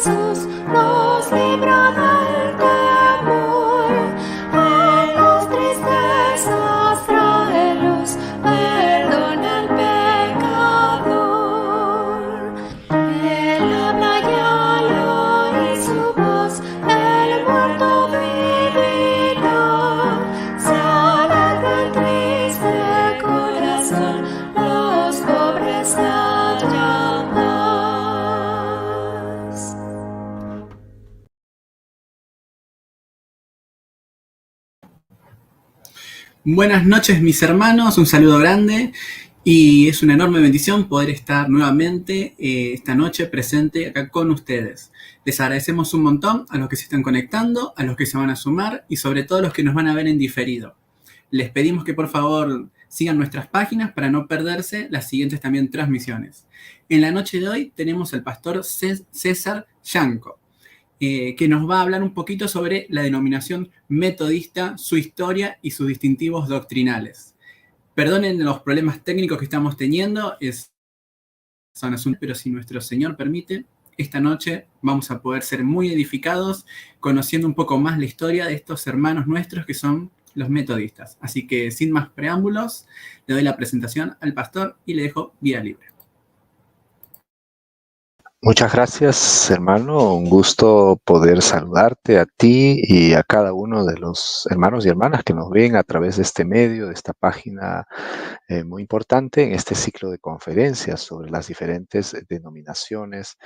Jesús nos libra del temor. En las tristezas trae luz, perdona al pecador. Él habla y al oír su voz, el muerto vivirá. Se alegra el triste corazón, los pobres hallan paz. Buenas noches, mis hermanos, un saludo grande y es una enorme bendición poder estar nuevamente esta noche presente acá con ustedes. Les agradecemos un montón a los que se están conectando, a los que se van a sumar y sobre todo a los que nos van a ver en diferido. Les pedimos que por favor sigan nuestras páginas para no perderse las siguientes también transmisiones. En la noche de hoy tenemos al pastor César Yanco, que nos va a hablar un poquito sobre la denominación metodista, su historia y sus distintivos doctrinales. Perdonen los problemas técnicos que estamos teniendo, son asuntos, pero si nuestro Señor permite, esta noche vamos a poder ser muy edificados conociendo un poco más la historia de estos hermanos nuestros que son los metodistas. Así que sin más preámbulos, le doy la presentación al pastor y le dejo vía libre. Muchas gracias, hermano. Un gusto poder saludarte a ti y a cada uno de los hermanos y hermanas que nos ven a través de este medio, de esta página muy importante en este ciclo de conferencias sobre las diferentes denominaciones,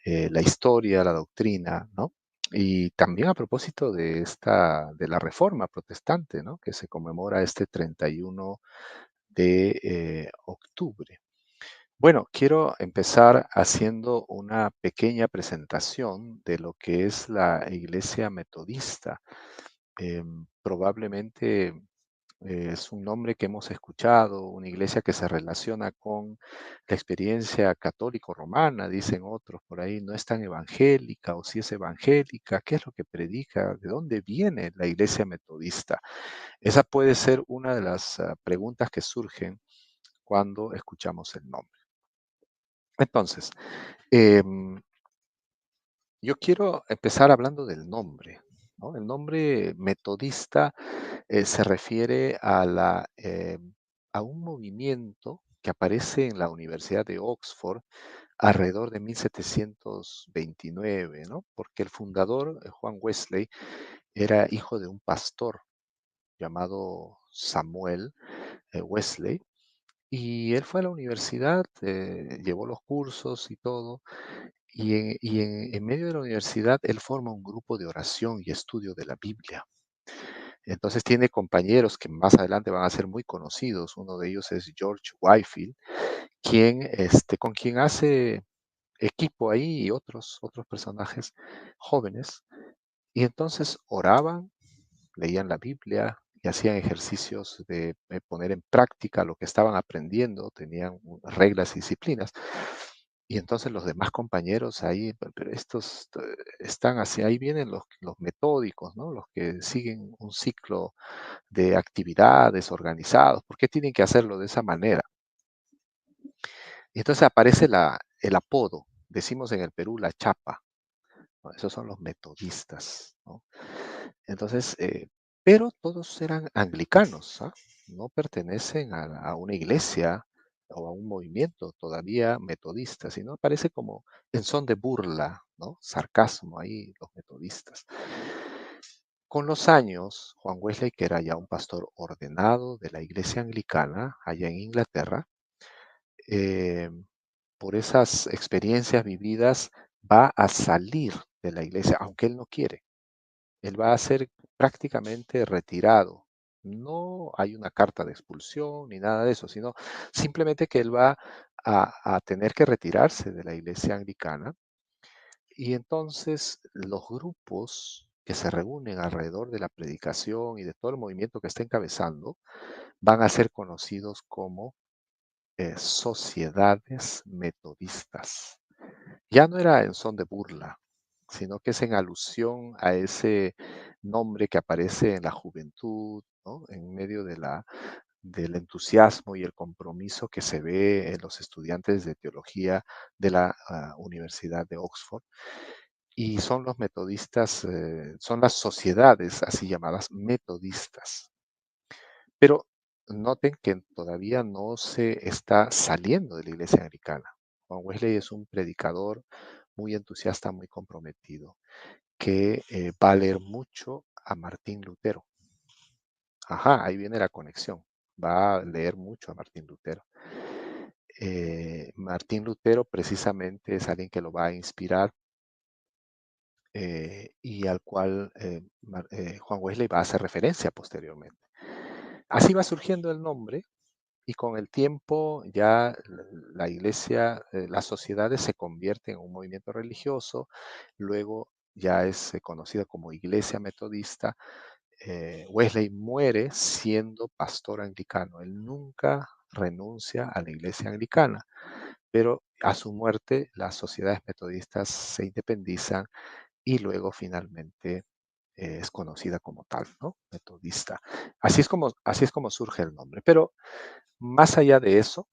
la historia, la doctrina, ¿no? Y también a propósito de la Reforma Protestante, ¿no? Que se conmemora este 31 de octubre. Bueno, quiero empezar haciendo una pequeña presentación de lo que es la Iglesia Metodista. Probablemente es un nombre que hemos escuchado, una iglesia que se relaciona con la experiencia católico-romana, dicen otros por ahí, no es tan evangélica, o si es evangélica, ¿qué es lo que predica? ¿De dónde viene la Iglesia Metodista? Esa puede ser una de las preguntas que surgen cuando escuchamos el nombre. Entonces, yo quiero empezar hablando del nombre, ¿no? El nombre metodista se refiere a un movimiento que aparece en la Universidad de Oxford alrededor de 1729, ¿no? Porque el fundador, Juan Wesley, era hijo de un pastor llamado Samuel Wesley, y él fue a la universidad, llevó los cursos y todo, en medio de la universidad él forma un grupo de oración y estudio de la Biblia. Entonces tiene compañeros que más adelante van a ser muy conocidos. Uno de ellos es George Whitefield, con quien hace equipo ahí y otros personajes jóvenes. Y entonces oraban, leían la Biblia y hacían ejercicios de poner en práctica lo que estaban aprendiendo, tenían reglas y disciplinas. Y entonces los demás compañeros ahí, pero estos están así, ahí vienen los metódicos, ¿no? Los que siguen un ciclo de actividades organizados. ¿Por qué tienen que hacerlo de esa manera? Y entonces aparece el apodo, decimos en el Perú la chapa, ¿no? Esos son los metodistas, ¿no? Entonces, pero todos eran anglicanos, ¿ah? No pertenecen a una iglesia o a un movimiento todavía metodista, sino aparece como en son de burla, ¿no? Sarcasmo ahí, los metodistas. Con los años, Juan Wesley, que era ya un pastor ordenado de la iglesia anglicana allá en Inglaterra, eh, por esas experiencias vividas, va a salir de la iglesia, aunque él no quiere. Él va a ser prácticamente retirado. No hay una carta de expulsión ni nada de eso, sino simplemente que él va a tener que retirarse de la iglesia anglicana. Y entonces los grupos que se reúnen alrededor de la predicación y de todo el movimiento que está encabezando van a ser conocidos como sociedades metodistas. Ya no era en son de burla, sino que es en alusión a ese nombre que aparece en la juventud, ¿no? En medio del entusiasmo y el compromiso que se ve en los estudiantes de teología de la Universidad de Oxford. y son los metodistas, son las sociedades así llamadas metodistas. Pero noten que todavía no se está saliendo de la iglesia anglicana. Juan Wesley es un predicador muy entusiasta, muy comprometido, que va a leer mucho a Martín Lutero. Ajá, ahí viene la conexión. Va a leer mucho a Martín Lutero. Martín Lutero precisamente es alguien que lo va a inspirar y al cual Juan Wesley va a hacer referencia posteriormente. Así va surgiendo el nombre y con el tiempo ya la iglesia, las sociedades se convierten en un movimiento religioso, luego ya es conocida como Iglesia Metodista. Wesley muere siendo pastor anglicano. Él nunca renuncia a la iglesia anglicana, pero a su muerte las sociedades metodistas se independizan y luego finalmente es conocida como tal, ¿no? Metodista. Así es como surge el nombre. Pero más allá de eso,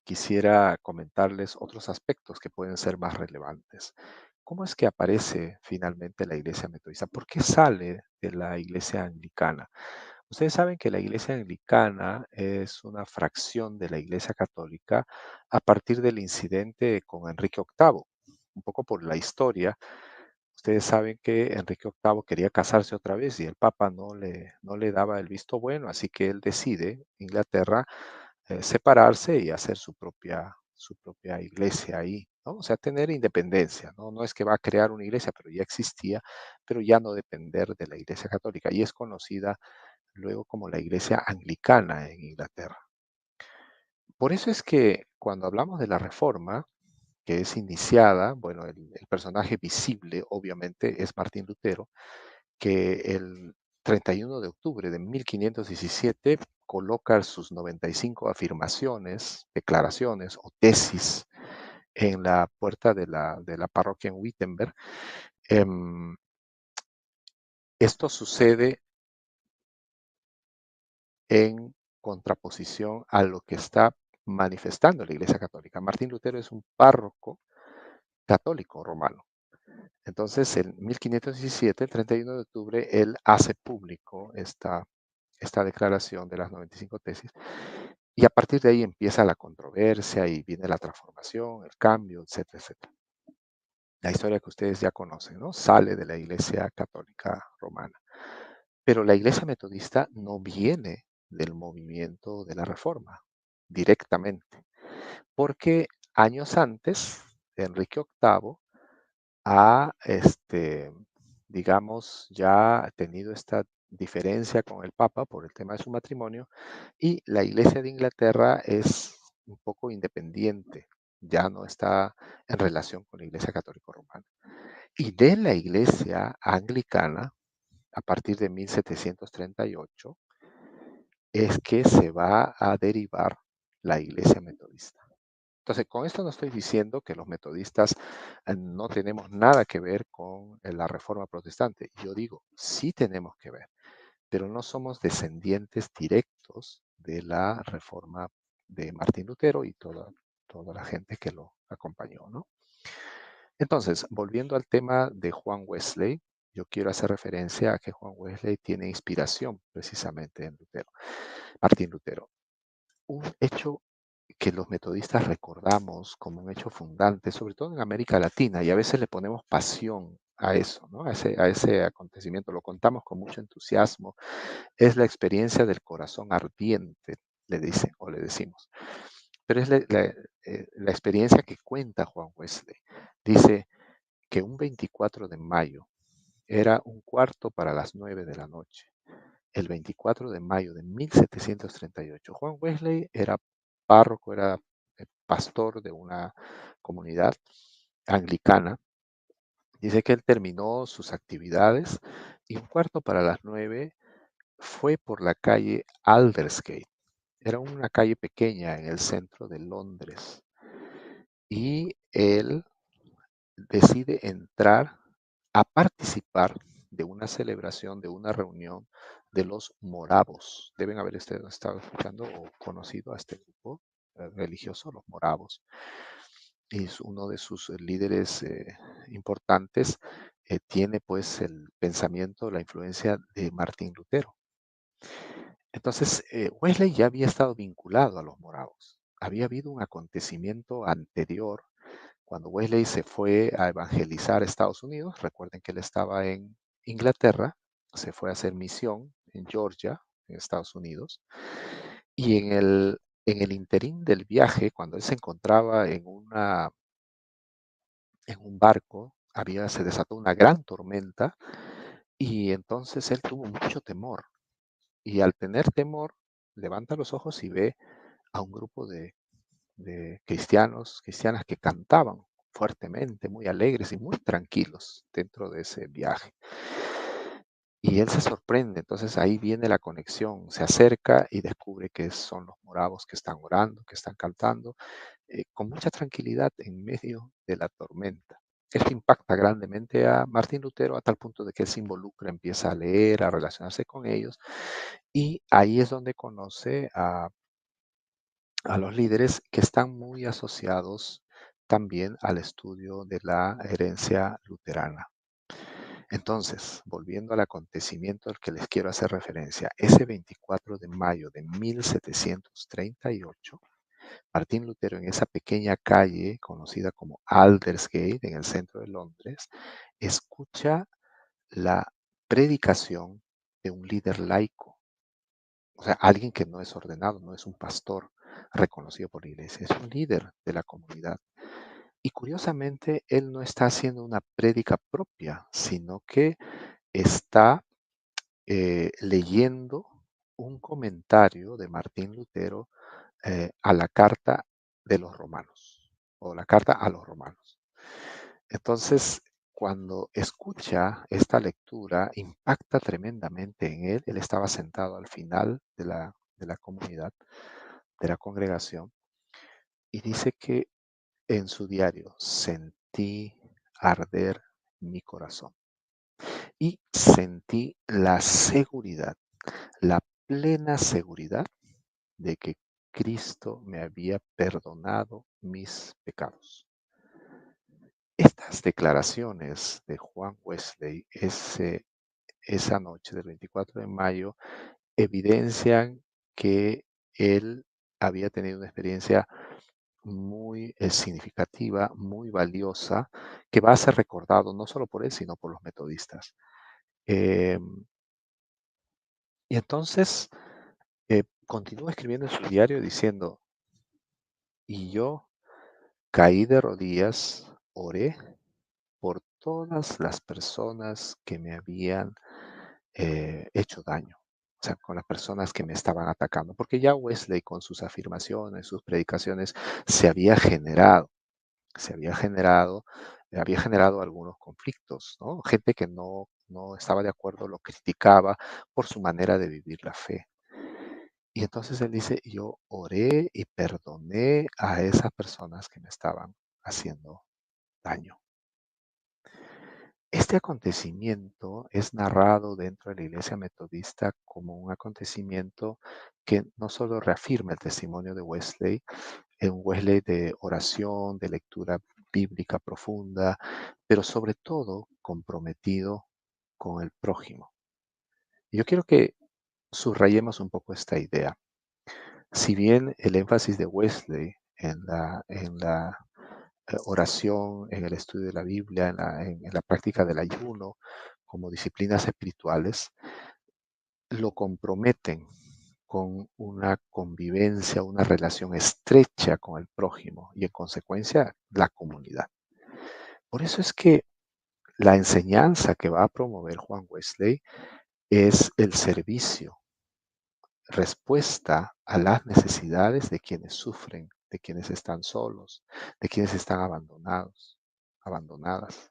quisiera comentarles otros aspectos que pueden ser más relevantes. ¿Cómo es que aparece finalmente la iglesia metodista? ¿Por qué sale de la iglesia anglicana? Ustedes saben que la iglesia anglicana es una fracción de la iglesia católica a partir del incidente con Enrique VIII. Un poco por la historia, ustedes saben que Enrique VIII quería casarse otra vez y el Papa no le daba el visto bueno, así que él decide, Inglaterra, separarse y hacer su propia iglesia ahí, ¿no? O sea, tener independencia, ¿no? No es que va a crear una iglesia, pero ya existía, pero ya no depender de la iglesia católica y es conocida luego como la iglesia anglicana en Inglaterra. Por eso es que cuando hablamos de la reforma, que es iniciada, bueno, el personaje visible obviamente es Martín Lutero, que el 31 de octubre de 1517 coloca sus 95 afirmaciones, declaraciones o tesis en la puerta de la parroquia en Wittenberg. Em, Esto sucede en contraposición a lo que está manifestando la Iglesia Católica. Martín Lutero es un párroco católico romano. Entonces, en 1517, el 31 de octubre, él hace público esta declaración de las 95 tesis y a partir de ahí empieza la controversia y viene la transformación, el cambio, etcétera, etcétera. La historia que ustedes ya conocen, ¿no? Sale de la Iglesia Católica Romana. Pero la Iglesia Metodista no viene del movimiento de la Reforma directamente, porque años antes, Enrique VIII ha, digamos, ya tenido esta diferencia con el Papa por el tema de su matrimonio y la Iglesia de Inglaterra es un poco independiente, ya no está en relación con la Iglesia Católica Romana. Y de la Iglesia Anglicana, a partir de 1738, es que se va a derivar la Iglesia Metodista. Entonces, con esto no estoy diciendo que los metodistas no tenemos nada que ver con la reforma protestante. Yo digo, sí tenemos que ver, pero no somos descendientes directos de la reforma de Martín Lutero y toda la gente que lo acompañó, ¿no? Entonces, volviendo al tema de Juan Wesley, yo quiero hacer referencia a que Juan Wesley tiene inspiración precisamente en Lutero, Martín Lutero. Un hecho que los metodistas recordamos como un hecho fundante, sobre todo en América Latina, y a veces le ponemos pasión a eso, ¿no? A ese acontecimiento, lo contamos con mucho entusiasmo, es la experiencia del corazón ardiente, le dicen o le decimos. Pero es la experiencia que cuenta Juan Wesley. Dice que un 24 de mayo era un cuarto para las 9 de la noche el 24 de mayo de 1738. Juan Wesley era párroco, era pastor de una comunidad anglicana. Dice que él terminó sus actividades y un cuarto para las 9 fue por la calle Aldersgate. Era una calle pequeña en el centro de Londres. Y él decide entrar a participar de una celebración, de una reunión de los moravos. Deben haber estado escuchando o conocido a este grupo religioso, los moravos. y es uno de sus líderes importantes, tiene pues el pensamiento, la influencia de Martín Lutero. Entonces, Wesley ya había estado vinculado a los moravos. Había habido un acontecimiento anterior cuando Wesley se fue a evangelizar a Estados Unidos. Recuerden que él estaba en Inglaterra, se fue a hacer misión en Georgia, en Estados Unidos, y en el interín del viaje, cuando él se encontraba en un barco, se desató una gran tormenta y entonces él tuvo mucho temor. Y al tener temor, levanta los ojos y ve a un grupo de cristianos, cristianas que cantaban fuertemente, muy alegres y muy tranquilos dentro de ese viaje. Y él se sorprende, entonces ahí viene la conexión, se acerca y descubre que son los moravos que están orando, que están cantando, con mucha tranquilidad en medio de la tormenta. Esto impacta grandemente a Martín Lutero a tal punto de que él se involucra, empieza a leer, a relacionarse con ellos, y ahí es donde conoce a los líderes que están muy asociados también al estudio de la herencia luterana. Entonces, volviendo al acontecimiento al que les quiero hacer referencia, ese 24 de mayo de 1738, Martín Lutero en esa pequeña calle conocida como Aldersgate, en el centro de Londres, escucha la predicación de un líder laico, o sea, alguien que no es ordenado, no es un pastor reconocido por la iglesia, es un líder de la comunidad. Y curiosamente, él no está haciendo una prédica propia, sino que está leyendo un comentario de Martín Lutero a la carta de los romanos, o la carta a los romanos. Entonces, cuando escucha esta lectura, impacta tremendamente en él. Él estaba sentado al final de la comunidad, de la congregación, y dice que en su diario sentí arder mi corazón y sentí la seguridad, la plena seguridad de que Cristo me había perdonado mis pecados. Estas declaraciones de Juan Wesley esa noche del 24 de mayo evidencian que él había tenido una experiencia muy significativa, muy valiosa, que va a ser recordado no solo por él, sino por los metodistas. Em, y entonces continúa escribiendo en su diario diciendo, y yo caí de rodillas, oré por todas las personas que me habían hecho daño, o sea, con las personas que me estaban atacando, porque ya Wesley con sus afirmaciones, sus predicaciones, se había generado algunos conflictos, ¿no? Gente que no estaba de acuerdo, lo criticaba por su manera de vivir la fe. Y entonces él dice, yo oré y perdoné a esas personas que me estaban haciendo daño. Este acontecimiento es narrado dentro de la Iglesia Metodista como un acontecimiento que no solo reafirma el testimonio de Wesley, un Wesley de oración, de lectura bíblica profunda, pero sobre todo comprometido con el prójimo. Y yo quiero que subrayemos un poco esta idea. Si bien el énfasis de Wesley en la oración, en el estudio de la Biblia, en la práctica del ayuno, como disciplinas espirituales, lo comprometen con una convivencia, una relación estrecha con el prójimo y en consecuencia la comunidad. Por eso es que la enseñanza que va a promover Juan Wesley es el servicio, respuesta a las necesidades de quienes sufren, de quienes están solos, de quienes están abandonados, abandonadas.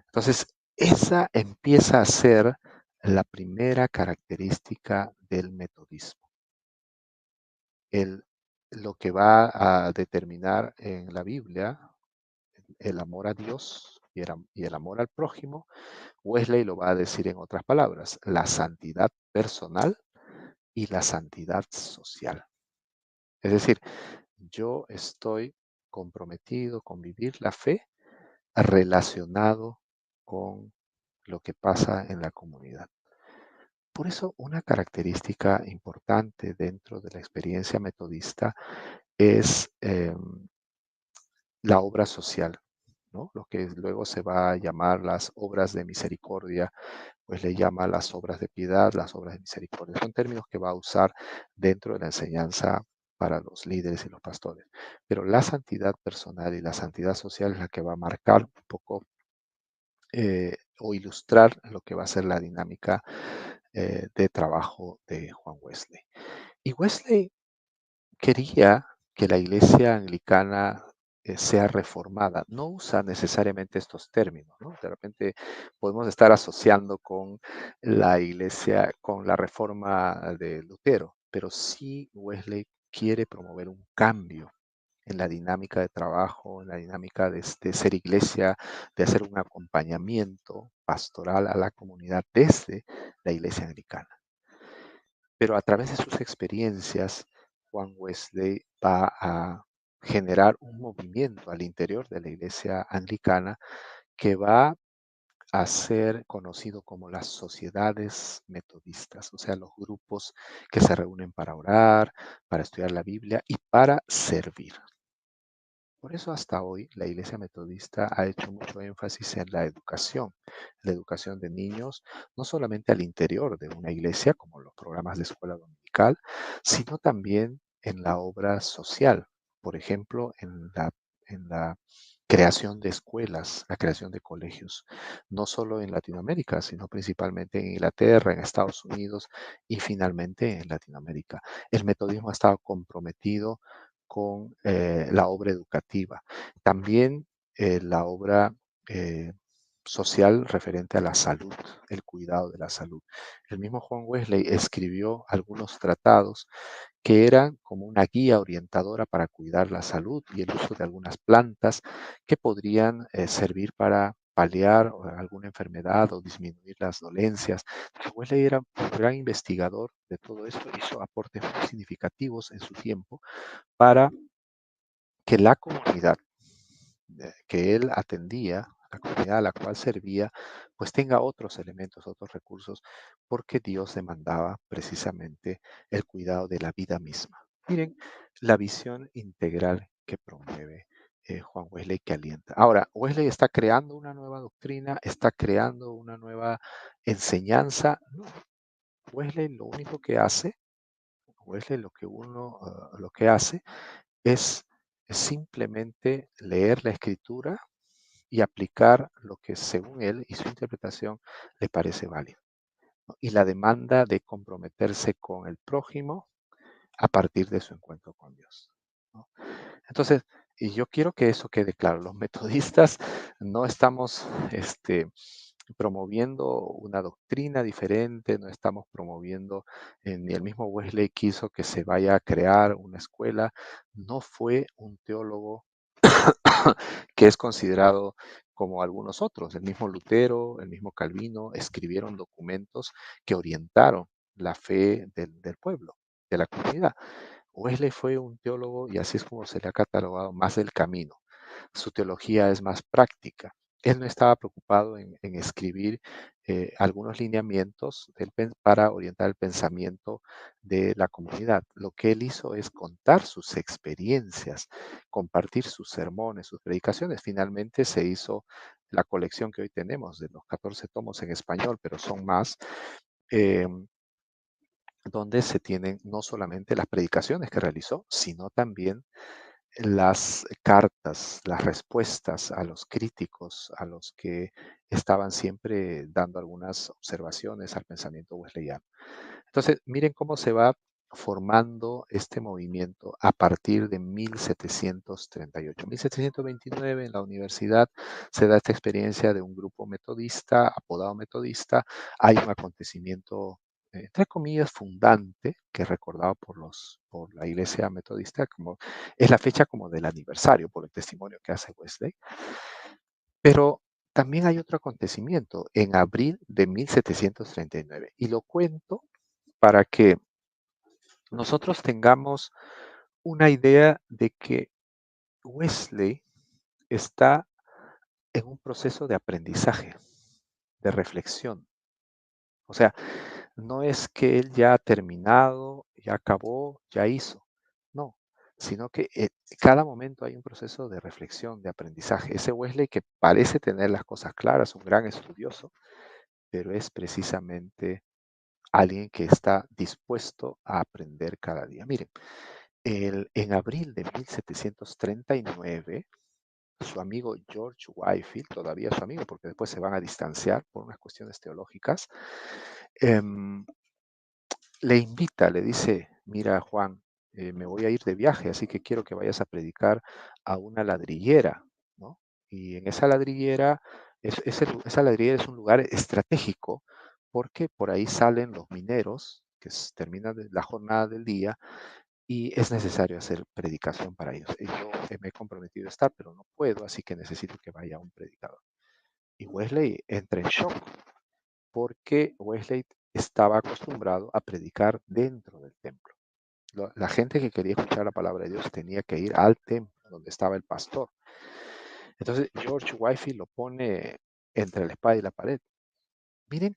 Entonces, esa empieza a ser la primera característica del metodismo. Lo que va a determinar en la Biblia el amor a Dios y el amor al prójimo, Wesley lo va a decir en otras palabras, la santidad personal y la santidad social. Es decir, yo estoy comprometido con vivir la fe relacionado con lo que pasa en la comunidad. Por eso, una característica importante dentro de la experiencia metodista es la obra social, ¿no? Lo que luego se va a llamar las obras de misericordia, pues le llama las obras de piedad, las obras de misericordia. Son términos que va a usar dentro de la enseñanza para los líderes y los pastores. Pero la santidad personal y la santidad social es la que va a marcar un poco o ilustrar lo que va a ser la dinámica de trabajo de Juan Wesley. Y Wesley quería que la iglesia anglicana sea reformada. No usa necesariamente estos términos, ¿no? De repente podemos estar asociando con la iglesia, con la reforma de Lutero, pero sí Wesley quiere promover un cambio en la dinámica de trabajo, en la dinámica de ser iglesia, de hacer un acompañamiento pastoral a la comunidad desde la iglesia anglicana. Pero a través de sus experiencias, Juan Wesley va a generar un movimiento al interior de la iglesia anglicana que va a ser conocido como las sociedades metodistas, o sea, los grupos que se reúnen para orar, para estudiar la Biblia y para servir. Por eso hasta hoy la Iglesia Metodista ha hecho mucho énfasis en la educación de niños, no solamente al interior de una iglesia, como los programas de escuela dominical, sino también en la obra social, por ejemplo, en la creación de escuelas, la creación de colegios, no solo en Latinoamérica, sino principalmente en Inglaterra, en Estados Unidos y finalmente en Latinoamérica. El metodismo ha estado comprometido con la obra educativa. También la obra social referente a la salud, el cuidado de la salud. El mismo Juan Wesley escribió algunos tratados que eran como una guía orientadora para cuidar la salud y el uso de algunas plantas que podrían servir para paliar alguna enfermedad o disminuir las dolencias. Wesley era un gran investigador de todo esto, hizo aportes muy significativos en su tiempo para que la comunidad que él atendía, la comunidad a la cual servía, pues tenga otros elementos, otros recursos, porque Dios demandaba precisamente el cuidado de la vida misma. Miren, la visión integral que promueve Juan Wesley, que alienta. Ahora, Wesley está creando una nueva doctrina, está creando una nueva enseñanza. No, Wesley lo único que hace, Wesley lo que hace es simplemente leer la escritura y aplicar lo que según él y su interpretación le parece válido, ¿no? Y la demanda de comprometerse con el prójimo a partir de su encuentro con Dios, ¿no? Entonces, y yo quiero que eso quede claro, los metodistas no estamos promoviendo una doctrina diferente, no estamos promoviendo, ni el mismo Wesley quiso que se vaya a crear una escuela, no fue un teólogo que es considerado como algunos otros. El mismo Lutero, el mismo Calvino escribieron documentos que orientaron la fe del pueblo, de la comunidad. Wesley fue un teólogo, y así es como se le ha catalogado, más del camino. Su teología es más práctica. Él no estaba preocupado en escribir algunos lineamientos para orientar el pensamiento de la comunidad. Lo que él hizo es contar sus experiencias, compartir sus sermones, sus predicaciones. Finalmente se hizo la colección que hoy tenemos de los 14 tomos en español, pero son más, eh, donde se tienen no solamente las predicaciones que realizó, sino también las cartas, las respuestas a los críticos, a los que estaban siempre dando algunas observaciones al pensamiento wesleyano. Entonces, miren cómo se va formando este movimiento a partir de 1738. 1729 en la universidad se da esta experiencia de un grupo metodista, apodado metodista. Hay un acontecimiento, entre comillas, fundante, que es recordado por la iglesia metodista, como es la fecha como del aniversario, por el testimonio que hace Wesley. Pero también hay otro acontecimiento en abril de 1739, y lo cuento para que nosotros tengamos una idea de que Wesley está en un proceso de aprendizaje, de reflexión. O sea, no es que él ya ha terminado, ya acabó, ya hizo. No, sino que cada momento hay un proceso de reflexión, de aprendizaje. Ese Wesley que parece tener las cosas claras, un gran estudioso, pero es precisamente alguien que está dispuesto a aprender cada día. Miren, en abril de 1739, su amigo George Whitefield, todavía su amigo, porque después se van a distanciar por unas cuestiones teológicas, em, le invita, le dice, mira Juan, me voy a ir de viaje, así que quiero que vayas a predicar a una ladrillera, ¿no? Y en esa ladrillera, esa ladrillera es un lugar estratégico porque por ahí salen los mineros que terminan la jornada del día y es necesario hacer predicación para ellos. Y yo me he comprometido a estar, pero no puedo, así que necesito que vaya un predicador. Y Wesley entra en shock porque Wesley estaba acostumbrado a predicar dentro del templo. La gente que quería escuchar la palabra de Dios tenía que ir al templo donde estaba el pastor. Entonces George Whitefield lo pone entre la espada y la pared. Miren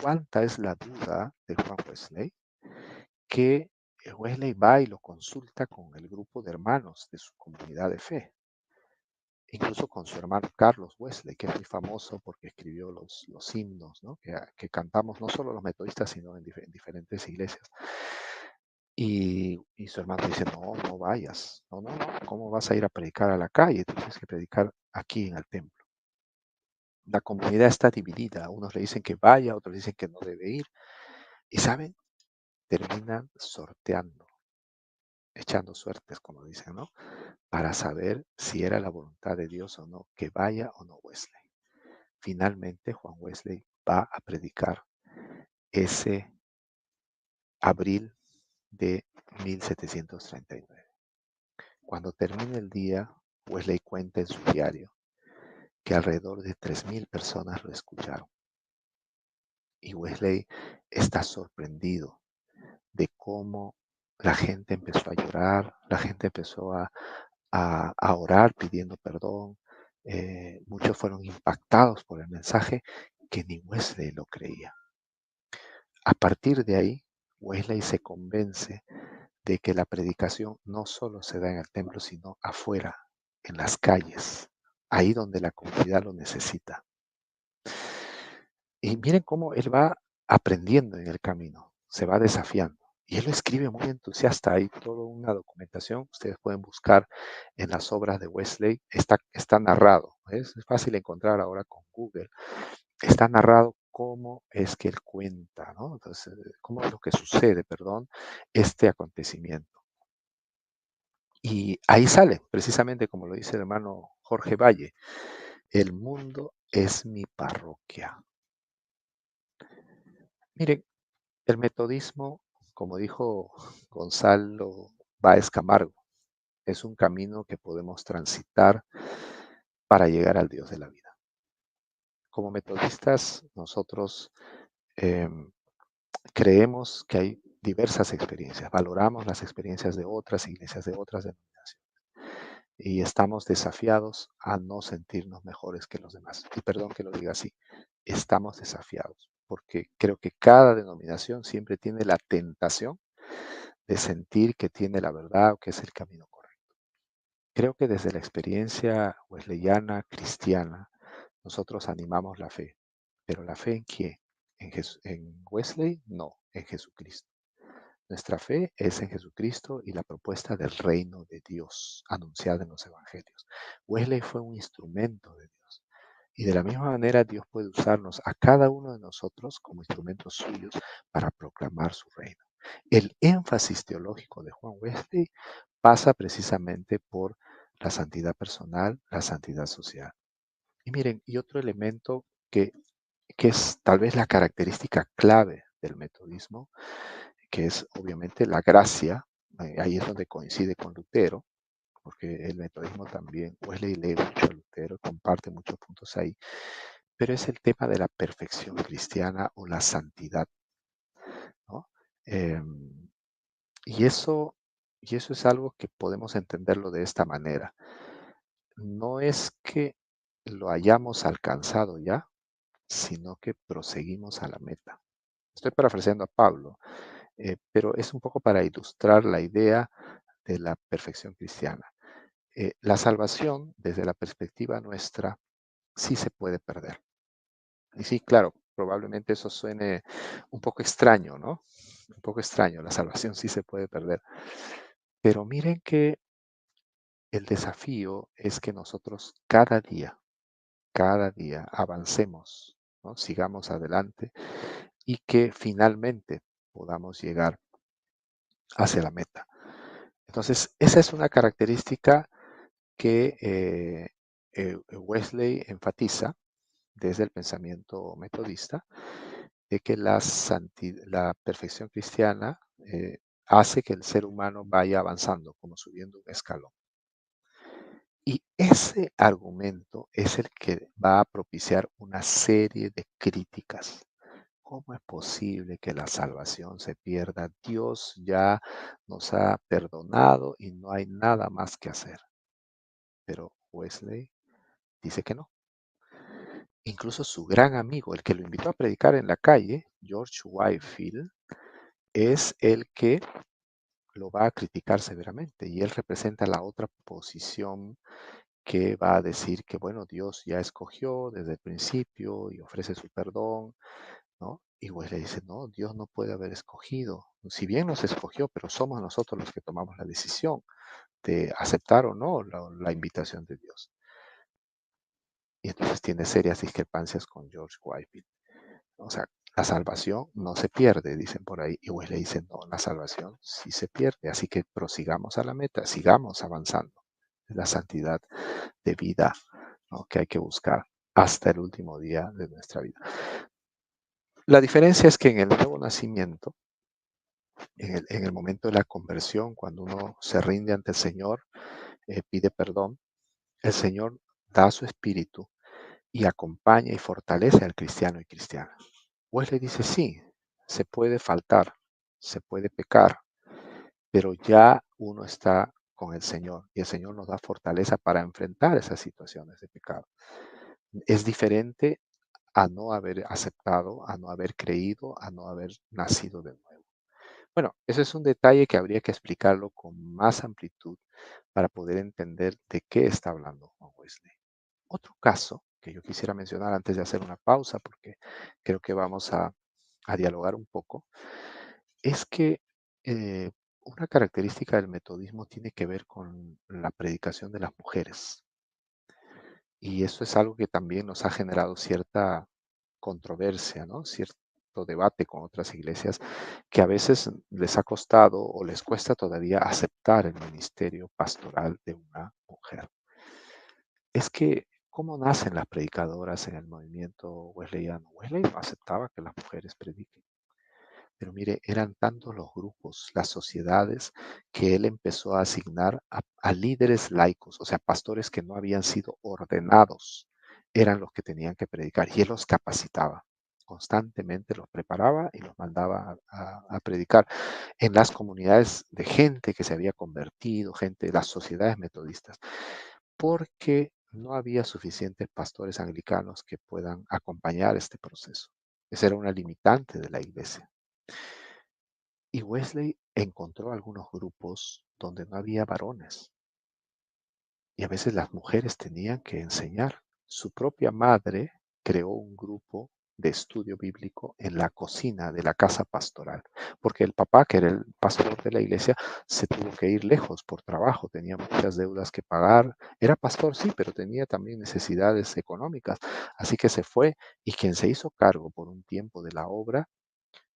cuánta es la duda de Juan Wesley, que Wesley va y lo consulta con el grupo de hermanos de su comunidad de fe, incluso con su hermano Carlos Wesley, que es muy famoso porque escribió los himnos, ¿no? que cantamos no solo los metodistas, sino en diferentes iglesias. Y su hermano dice, no, no vayas, no, no, no, ¿cómo vas a ir a predicar a la calle? Tú tienes que predicar aquí en el templo. La comunidad está dividida, unos le dicen que vaya, otros dicen que no debe ir, y ¿saben? Terminan sorteando, echando suertes, como dicen, ¿no? Para saber si era la voluntad de Dios o no, que vaya o no Wesley. Finalmente, Juan Wesley va a predicar ese abril de 1739. Cuando termina el día, Wesley cuenta en su diario que alrededor de 3,000 personas lo escucharon. Y Wesley está sorprendido de cómo la gente empezó a llorar, la gente empezó a orar pidiendo perdón. Muchos fueron impactados por el mensaje que ni Wesley lo creía. A partir de ahí, Wesley se convence de que la predicación no solo se da en el templo, sino afuera, en las calles, ahí donde la comunidad lo necesita. Y miren cómo él va aprendiendo en el camino, se va desafiando. Y él lo escribe muy entusiasta, hay toda una documentación, ustedes pueden buscar en las obras de Wesley, está narrado, es fácil encontrar ahora con Google, está narrado cómo es que él cuenta, ¿no? Entonces, cómo es lo que sucede, perdón, este acontecimiento. Y ahí sale, precisamente como lo dice el hermano Jorge Valle, el mundo es mi parroquia. Miren, el metodismo, como dijo Gonzalo Báez Camargo, es un camino que podemos transitar para llegar al Dios de la vida. Como metodistas, nosotros em, creemos que hay diversas experiencias, valoramos las experiencias de otras iglesias, de otras denominaciones, y estamos desafiados a no sentirnos mejores que los demás. Y perdón que lo diga así, estamos desafiados, porque creo que cada denominación siempre tiene la tentación de sentir que tiene la verdad o que es el camino correcto. Creo que desde la experiencia wesleyana, cristiana, nosotros animamos la fe. ¿Pero la fe en quién? ¿En Wesley? No, en Jesucristo. Nuestra fe es en Jesucristo y la propuesta del reino de Dios anunciada en los evangelios. Wesley fue un instrumento de Dios. Y de la misma manera Dios puede usarnos a cada uno de nosotros como instrumentos suyos para proclamar su reino. El énfasis teológico de Juan Wesley pasa precisamente por la santidad personal, la santidad social. Y miren, y otro elemento que es tal vez la característica clave del metodismo, que es obviamente la gracia. Ahí es donde coincide con Lutero, porque el metodismo también, Wesley lee mucho a Lutero, comparte muchos puntos ahí, pero es el tema de la perfección cristiana o la santidad, ¿no? Y eso Y eso es algo que podemos entenderlo de esta manera. No es que lo hayamos alcanzado ya, sino que proseguimos a la meta. Estoy parafraseando a Pablo, pero es un poco para ilustrar la idea de la perfección cristiana. La salvación, desde la perspectiva nuestra, sí se puede perder. Y sí, claro, probablemente eso suene un poco extraño, ¿no? Un poco extraño, la salvación sí se puede perder. Pero miren que el desafío es que nosotros cada día avancemos, ¿no? Sigamos adelante y que finalmente podamos llegar hacia la meta. Entonces, esa es una característica que Wesley enfatiza desde el pensamiento metodista, de que la perfección cristiana hace que el ser humano vaya avanzando, como subiendo un escalón. Y ese argumento es el que va a propiciar una serie de críticas. ¿Cómo es posible que la salvación se pierda? Dios ya nos ha perdonado y no hay nada más que hacer. Pero Wesley dice que no. Incluso su gran amigo, el que lo invitó a predicar en la calle, George Whitefield, es el que lo va a criticar severamente y él representa la otra posición que va a decir que, bueno, Dios ya escogió desde el principio y ofrece su perdón, ¿no? Y Wesley dice, no, Dios no puede haber escogido. Si bien nos escogió, pero somos nosotros los que tomamos la decisión de aceptar o no la invitación de Dios. Y entonces tiene serias discrepancias con George Whitefield. O sea, la salvación no se pierde, dicen por ahí. Y Wesley dice, no, la salvación sí se pierde. Así que prosigamos a la meta, sigamos avanzando. Es la santidad de vida, ¿no? Que hay que buscar hasta el último día de nuestra vida. La diferencia es que en el nuevo nacimiento, en el momento de la conversión, cuando uno se rinde ante el Señor, pide perdón, el Señor da su espíritu y acompaña y fortalece al cristiano y cristiana. Wesley dice, sí, se puede faltar, se puede pecar, pero ya uno está con el Señor y el Señor nos da fortaleza para enfrentar esas situaciones de pecado. Es diferente a no haber aceptado, a no haber creído, a no haber nacido de nuevo. Bueno, ese es un detalle que habría que explicarlo con más amplitud para poder entender de qué está hablando Juan Wesley. Otro caso que yo quisiera mencionar antes de hacer una pausa, porque creo que vamos a dialogar un poco, es que una característica del metodismo tiene que ver con la predicación de las mujeres. Y eso es algo que también nos ha generado cierta controversia, ¿no? Cierto debate con otras iglesias que a veces les ha costado o les cuesta todavía aceptar el ministerio pastoral de una mujer. Es que, ¿cómo nacen las predicadoras en el movimiento wesleyano? Wesley no aceptaba que las mujeres prediquen. Pero mire, eran tantos los grupos, las sociedades, que él empezó a asignar a líderes laicos, o sea, pastores que no habían sido ordenados, eran los que tenían que predicar y él los capacitaba. Constantemente los preparaba y los mandaba a predicar en las comunidades de gente que se había convertido, gente de las sociedades metodistas, porque no había suficientes pastores anglicanos que puedan acompañar este proceso. Esa era una limitante de la iglesia. Y Wesley encontró algunos grupos donde no había varones y a veces las mujeres tenían que enseñar. Su propia madre creó un grupo de estudio bíblico en la cocina de la casa pastoral, porque el papá, que era el pastor de la iglesia, se tuvo que ir lejos por trabajo, tenía muchas deudas que pagar. Era pastor, sí, pero tenía también necesidades económicas, así que se fue y quien se hizo cargo por un tiempo de la obra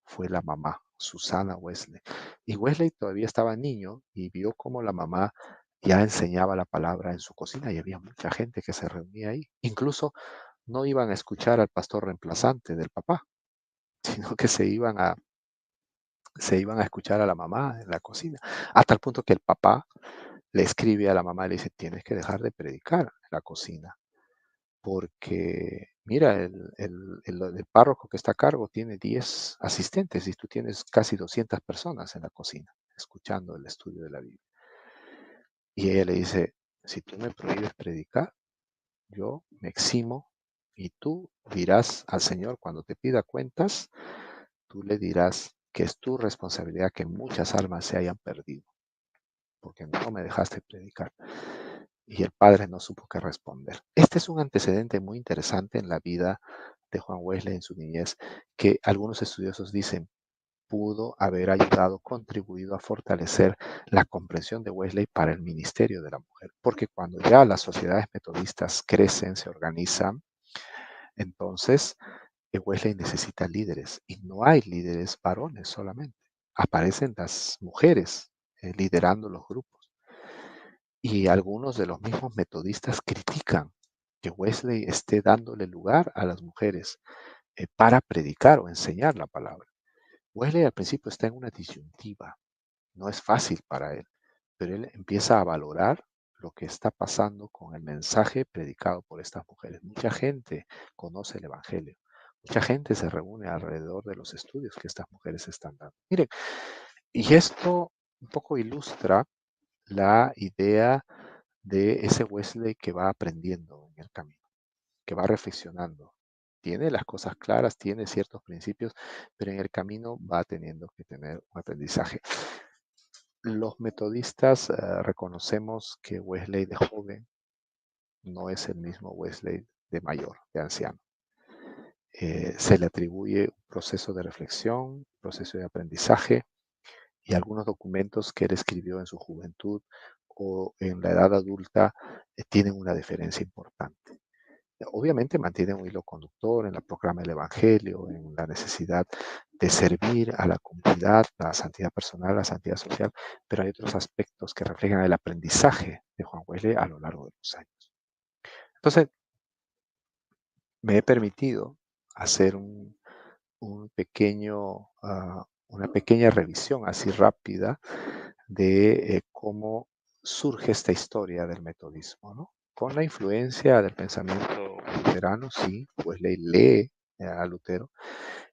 fue la mamá, Susana Wesley. Y Wesley todavía estaba niño y vio cómo la mamá ya enseñaba la palabra en su cocina y había mucha gente que se reunía ahí. Incluso no iban a escuchar al pastor reemplazante del papá, sino que se iban a escuchar a la mamá en la cocina. A tal punto que el papá le escribe a la mamá y le dice, tienes que dejar de predicar en la cocina porque mira, el párroco que está a cargo tiene 10 asistentes y tú tienes casi 200 personas en la cocina. escuchando el estudio de la Biblia. Y ella le dice, si tú me prohíbes predicar, yo me eximo y tú dirás al Señor cuando te pida cuentas, tú le dirás que es tu responsabilidad que muchas almas se hayan perdido, porque no me dejaste predicar. Y el padre no supo qué responder. Este es un antecedente muy interesante en la vida de Juan Wesley en su niñez, que algunos estudiosos dicen pudo haber ayudado, contribuido a fortalecer la comprensión de Wesley para el ministerio de la mujer. Porque cuando ya las sociedades metodistas crecen, se organizan, entonces Wesley necesita líderes y no hay líderes varones solamente. Aparecen las mujeres liderando los grupos. Y algunos de los mismos metodistas critican que Wesley esté dándole lugar a las mujeres para predicar o enseñar la palabra. Wesley al principio está en una disyuntiva. No es fácil para él, pero él empieza a valorar lo que está pasando con el mensaje predicado por estas mujeres. Mucha gente conoce el Evangelio. Mucha gente se reúne alrededor de los estudios que estas mujeres están dando. Miren, y esto un poco ilustra la idea de ese Wesley que va aprendiendo en el camino, que va reflexionando. Tiene las cosas claras, tiene ciertos principios, pero en el camino va teniendo que tener un aprendizaje. Los metodistas reconocemos que Wesley de joven no es el mismo Wesley de mayor, de anciano. Se le atribuye un proceso de reflexión, un proceso de aprendizaje y algunos documentos que él escribió en su juventud o en la edad adulta tienen una diferencia importante. Obviamente mantiene un hilo conductor en la proclama del Evangelio, en la necesidad de servir a la comunidad, la santidad personal, la santidad social, pero hay otros aspectos que reflejan el aprendizaje de Juan Wesley a lo largo de los años. Entonces, me he permitido hacer una pequeña revisión así rápida de cómo surge esta historia del metodismo, ¿no? Con la influencia del pensamiento luterano, sí, Wesley lee a Lutero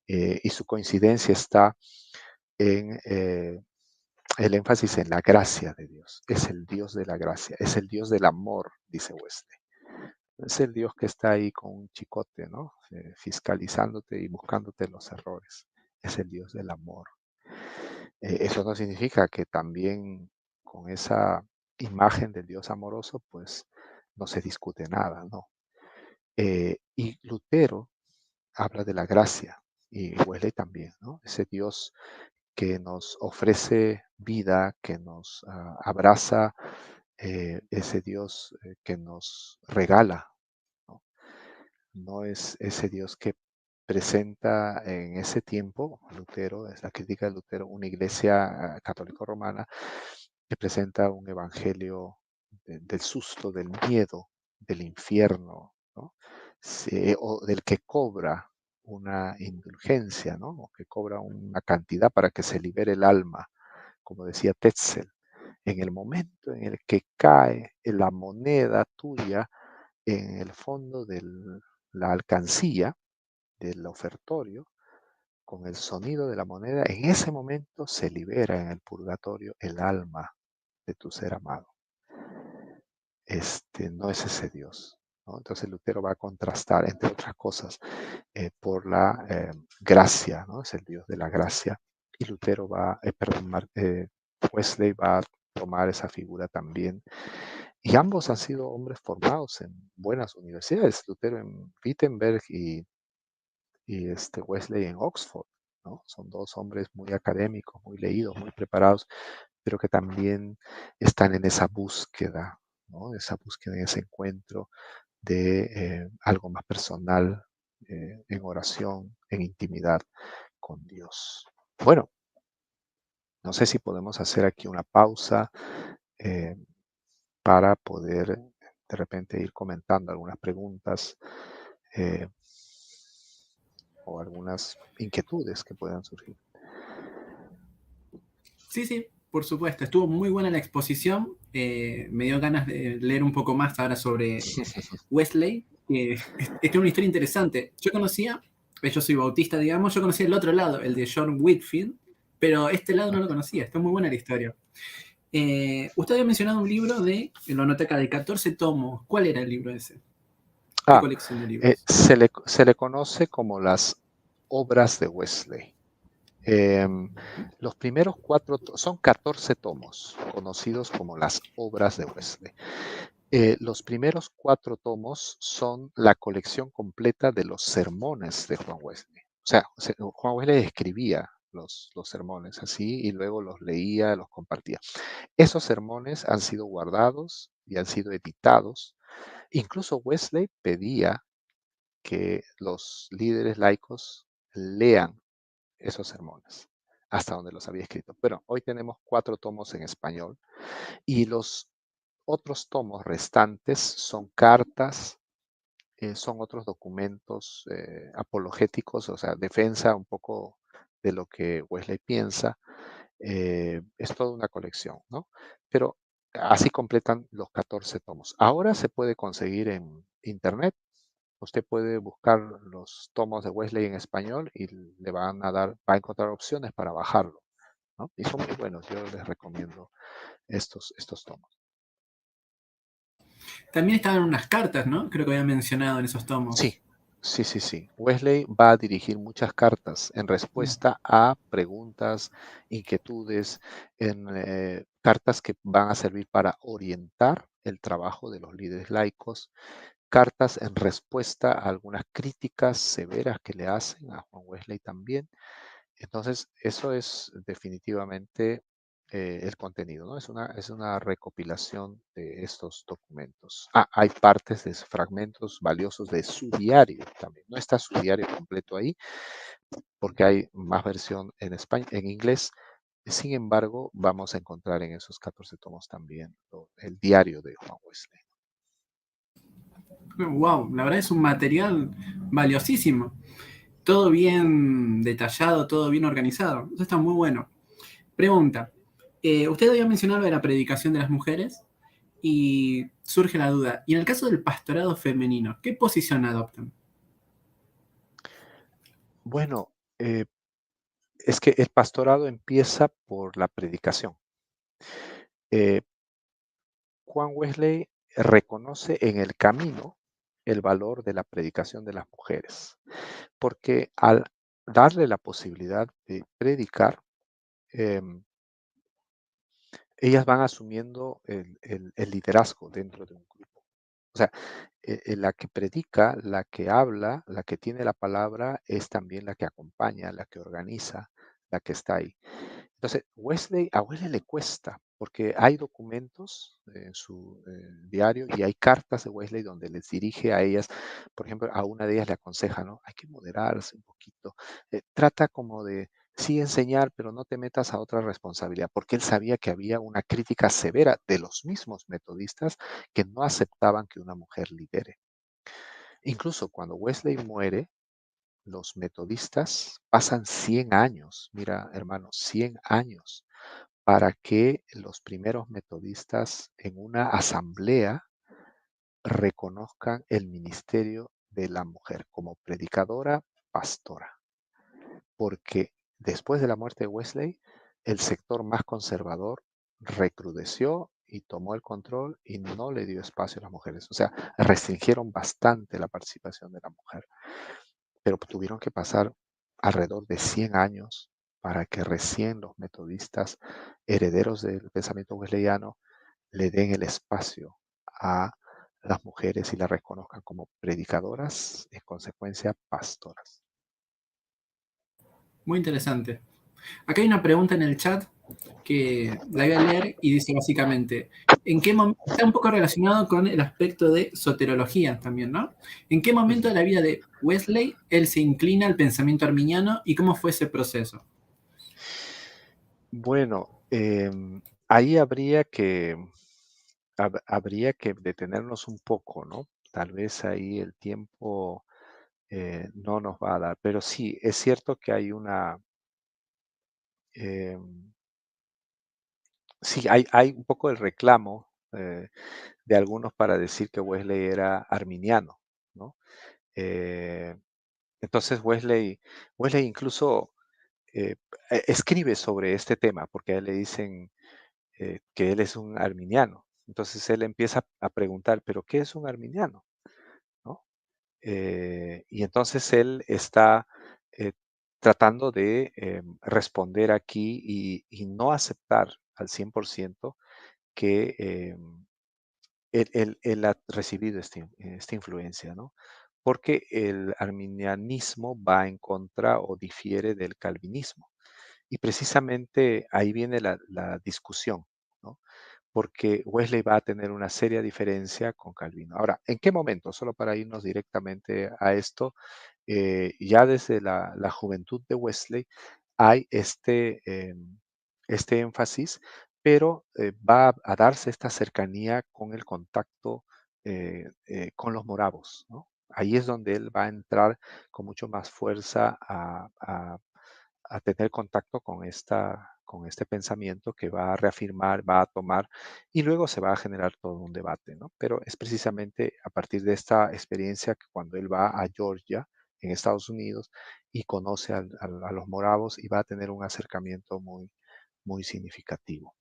y su coincidencia está en el énfasis en la gracia de Dios. Es el Dios de la gracia, es el Dios del amor, dice Wesley. Es el Dios que está ahí con un chicote, ¿no? Fiscalizándote y buscándote los errores. Es el Dios del amor. Eso no significa que también con esa imagen del Dios amoroso, pues no se discute nada, ¿no? Y Lutero habla de la gracia y Wesley también, ¿no? Ese Dios que nos ofrece vida, que nos abraza, ese Dios que nos regala, ¿no? No es ese Dios que presenta en ese tiempo, Lutero, es la crítica de Lutero, una iglesia católica romana que presenta un evangelio del susto, del miedo, del infierno, ¿no? O del que cobra una indulgencia, ¿no? O que cobra una cantidad para que se libere el alma, como decía Tetzel. En el momento en el que cae la moneda tuya en el fondo de la alcancía, del ofertorio, con el sonido de la moneda, en ese momento se libera en el purgatorio el alma de tu ser amado. No es ese Dios, ¿no? Entonces Lutero va a contrastar, entre otras cosas, por la gracia, ¿no? Es el Dios de la gracia. Y Lutero Wesley va a tomar esa figura también. Y ambos han sido hombres formados en buenas universidades, Lutero en Wittenberg y Wesley en Oxford, ¿no? Son dos hombres muy académicos, muy leídos, muy preparados, pero que también están en esa búsqueda, ¿no? Esa búsqueda, en ese encuentro de algo más personal, en oración, en intimidad con Dios. Bueno, no sé si podemos hacer aquí una pausa eh, para poder de repente ir comentando algunas preguntas eh, o algunas inquietudes que puedan surgir. Sí, por supuesto. Estuvo muy buena la exposición. Me dio ganas de leer un poco más ahora sobre Wesley. Esta es una historia interesante. Yo soy bautista, digamos, yo conocía el otro lado, el de John Whitfield, pero este lado no lo conocía, está muy buena la historia. Usted había mencionado un libro lo anoté acá, de 14 tomos. ¿Cuál era el libro ese? ¿Qué Ah, colección de libros? se le conoce como las obras de Wesley. Los primeros 4 son 14 tomos, conocidos como las obras de Wesley. Los primeros 4 tomos son la colección completa de los sermones de Juan Wesley. O sea, Juan Wesley escribía los sermones así y luego los leía, los compartía. Esos sermones han sido guardados y han sido editados. Incluso Wesley pedía que los líderes laicos lean esos sermones hasta donde los había escrito. Pero hoy tenemos 4 tomos en español y los otros tomos restantes son cartas, son otros documentos apologéticos, o sea, defensa un poco de lo que Wesley piensa. Es toda una colección, ¿no? Pero así completan los 14 tomos. Ahora se puede conseguir en internet. Usted puede buscar los tomos de Wesley en español y le van a dar, va a encontrar opciones para bajarlo, ¿no? Y son muy buenos. Yo les recomiendo estos tomos. También estaban unas cartas, ¿no? Creo que había mencionado en esos Sí, tomos. sí, sí, sí. Wesley va a dirigir muchas cartas en respuesta a preguntas, inquietudes, en cartas que van a servir para orientar el trabajo de los líderes laicos, cartas en respuesta a algunas críticas severas que le hacen a Juan Wesley también. Entonces, eso es definitivamente el contenido, ¿no? Es una recopilación de estos documentos. Hay partes de fragmentos valiosos de su diario también. No está su diario completo ahí, porque hay más versión en español, en inglés. Sin embargo, vamos a encontrar en esos 14 tomos también el diario de Juan Wesley. Wow, la verdad es un material valiosísimo. Todo bien detallado, todo bien organizado. Eso está muy bueno. Pregunta. Usted había mencionado lo de la predicación de las mujeres y surge la duda. Y en el caso del pastorado femenino, ¿qué posición adoptan? Bueno, es que el pastorado empieza por la predicación. Eh, Juan Wesley reconoce en el camino el valor de la predicación de las mujeres, porque al darle la posibilidad de predicar, em, ellas van asumiendo el liderazgo dentro de un grupo. O sea, la que predica, la que habla, la que tiene la palabra, es también la que acompaña, la que organiza, la que está ahí. Entonces, a Wesley le cuesta, porque hay documentos en su diario y hay cartas de Wesley donde les dirige a ellas. Por ejemplo, a una de ellas le aconseja, ¿no? Hay que moderarse un poquito. Trata como de, sí, enseñar, pero no te metas a otra responsabilidad, porque él sabía que había una crítica severa de los mismos metodistas que no aceptaban que una mujer lidere. Incluso cuando Wesley muere, los metodistas pasan 100 años, mira hermano, 100 años para que los primeros metodistas en una asamblea reconozcan el ministerio de la mujer como predicadora, pastora. Porque después de la muerte de Wesley, el sector más conservador recrudeció y tomó el control y no le dio espacio a las mujeres. O sea, restringieron bastante la participación de la mujer, pero tuvieron que pasar alrededor de 100 años para que recién los metodistas, herederos del pensamiento wesleyano, le den el espacio a las mujeres y las reconozcan como predicadoras, en consecuencia, pastoras. Muy interesante. Acá hay una pregunta en el chat que la voy a leer y dice básicamente, está un poco relacionado con el aspecto de soterología también, ¿no? ¿En qué momento Ujú. de la vida de Wesley él se inclina al pensamiento arminiano y cómo fue ese proceso? Bueno, ahí habría que detenernos un poco, ¿no? Tal vez ahí el tiempo no nos va a dar, pero sí, es cierto que hay em, sí, hay un poco el reclamo de algunos para decir que Wesley era arminiano, ¿no? Eh, entonces Wesley incluso escribe sobre este tema, porque a él le dicen que él es un arminiano. Entonces él empieza a preguntar, ¿pero qué es un arminiano? ¿No? Y entonces él está eh, tratando de responder aquí y no aceptar al 100% que él ha recibido esta influencia, ¿no? Porque el arminianismo va en contra o difiere del calvinismo. Y precisamente ahí viene la discusión, ¿no? Porque Wesley va a tener una seria diferencia con Calvino. Ahora, ¿en qué momento? Solo para irnos directamente a esto, ya desde la juventud de Wesley hay este énfasis, pero va a darse esta cercanía con el contacto con los moravos, ¿no? Ahí es donde él va a entrar con mucho más fuerza a tener contacto con este pensamiento que va a reafirmar, va a tomar y luego se va a generar todo un debate, ¿no? Pero es precisamente a partir de esta experiencia que cuando él va a Georgia, en Estados Unidos, y conoce a los moravos y va a tener un acercamiento muy, muy significativo.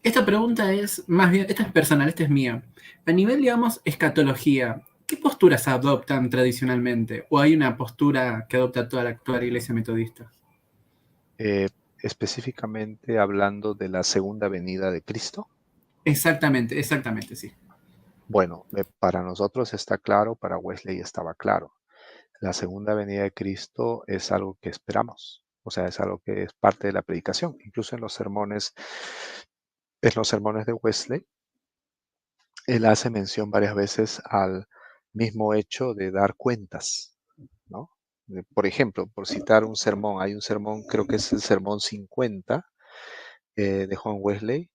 Esta pregunta es más bien, esta es personal, esta es mía. A nivel, digamos, escatología, ¿qué posturas adoptan tradicionalmente? ¿O hay una postura que adopta toda la actual iglesia metodista? Eh, Específicamente hablando de la segunda venida de Cristo. Exactamente, exactamente, sí. Bueno, para nosotros está claro, para Wesley estaba claro. La segunda venida de Cristo es algo que esperamos, o sea, es algo que es parte de la predicación. Incluso en los sermones de Wesley, él hace mención varias veces al mismo hecho de dar cuentas, ¿no? Por ejemplo, por citar un sermón, hay un sermón, creo que es el sermón 50 de Juan Wesley,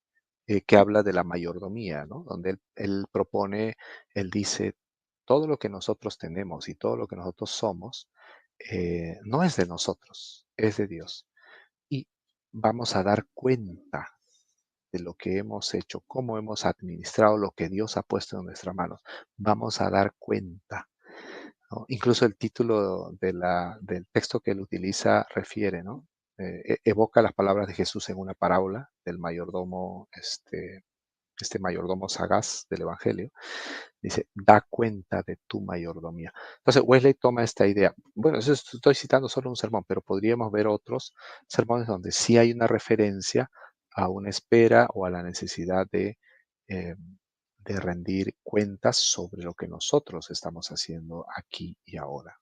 que habla de la mayordomía, ¿no? Donde él propone, él dice, todo lo que nosotros tenemos y todo lo que nosotros somos, no es de nosotros, es de Dios. Y vamos a dar cuenta de lo que hemos hecho, cómo hemos administrado lo que Dios ha puesto en nuestras manos. Vamos a dar cuenta, ¿no? Incluso el título del texto que él utiliza refiere, ¿no? Evoca las palabras de Jesús en una parábola del mayordomo, este mayordomo sagaz del Evangelio. Dice, da cuenta de tu mayordomía. Entonces, Wesley toma esta idea. Bueno, eso estoy citando solo un sermón, pero podríamos ver otros sermones donde sí hay una referencia a una espera o a la necesidad eh, de rendir cuentas sobre lo que nosotros estamos haciendo aquí y ahora.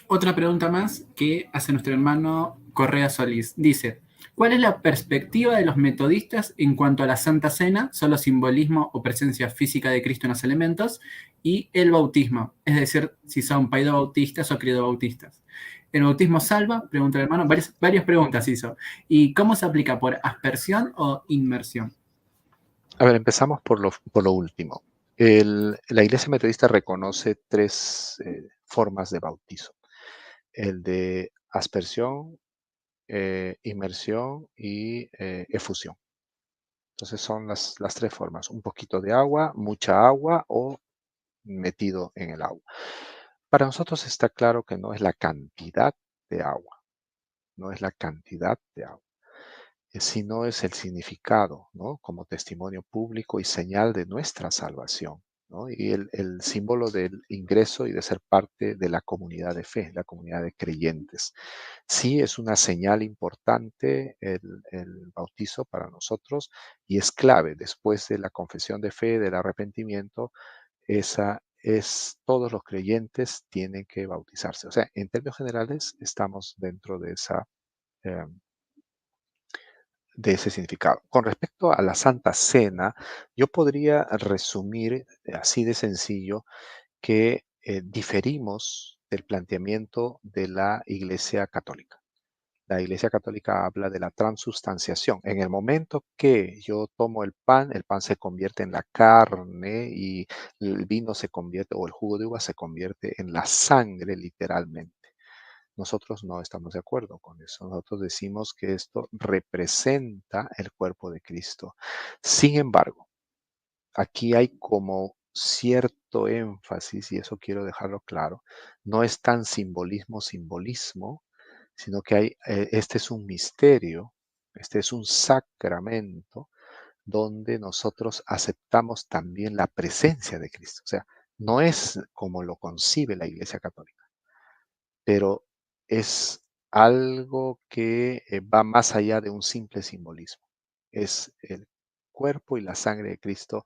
Otra pregunta más que hace nuestro hermano Correa Solís. Dice, ¿cuál es la perspectiva de los metodistas en cuanto a la Santa Cena, solo simbolismo o presencia física de Cristo en los elementos, y el bautismo? Es decir, si son paidobautistas o criadobautistas. ¿El bautismo salva? Pregunta el hermano. Varias preguntas hizo. ¿Y cómo se aplica? ¿Por aspersión o inmersión? A ver, empezamos por lo último. La Iglesia Metodista reconoce tres formas de bautizo. El de aspersión, inmersión y efusión. Entonces son las tres formas. Un poquito de agua, mucha agua o metido en el agua. Para nosotros está claro que no es la cantidad de agua, no es la cantidad de agua, sino es el significado, ¿no? Como testimonio público y señal de nuestra salvación, ¿no? Y el símbolo del ingreso y de ser parte de la comunidad de fe, la comunidad de creyentes. Sí es una señal importante el bautizo para nosotros y es clave después de la confesión de fe, del arrepentimiento, todos los creyentes tienen que bautizarse. O sea, en términos generales estamos dentro eh, de ese significado. Con respecto a la Santa Cena, yo podría resumir así de sencillo que diferimos del planteamiento de la Iglesia Católica. La Iglesia Católica habla de la transubstanciación. En el momento que yo tomo el pan se convierte en la carne y el vino se convierte, o el jugo de uva se convierte en la sangre literalmente. Nosotros no estamos de acuerdo con eso. Nosotros decimos que esto representa el cuerpo de Cristo. Sin embargo, aquí hay como cierto énfasis, y eso quiero dejarlo claro, no es tan simbolismo, sino que este es un misterio, este es un sacramento donde nosotros aceptamos también la presencia de Cristo. O sea, no es como lo concibe la Iglesia Católica, pero es algo que va más allá de un simple simbolismo. Es el cuerpo y la sangre de Cristo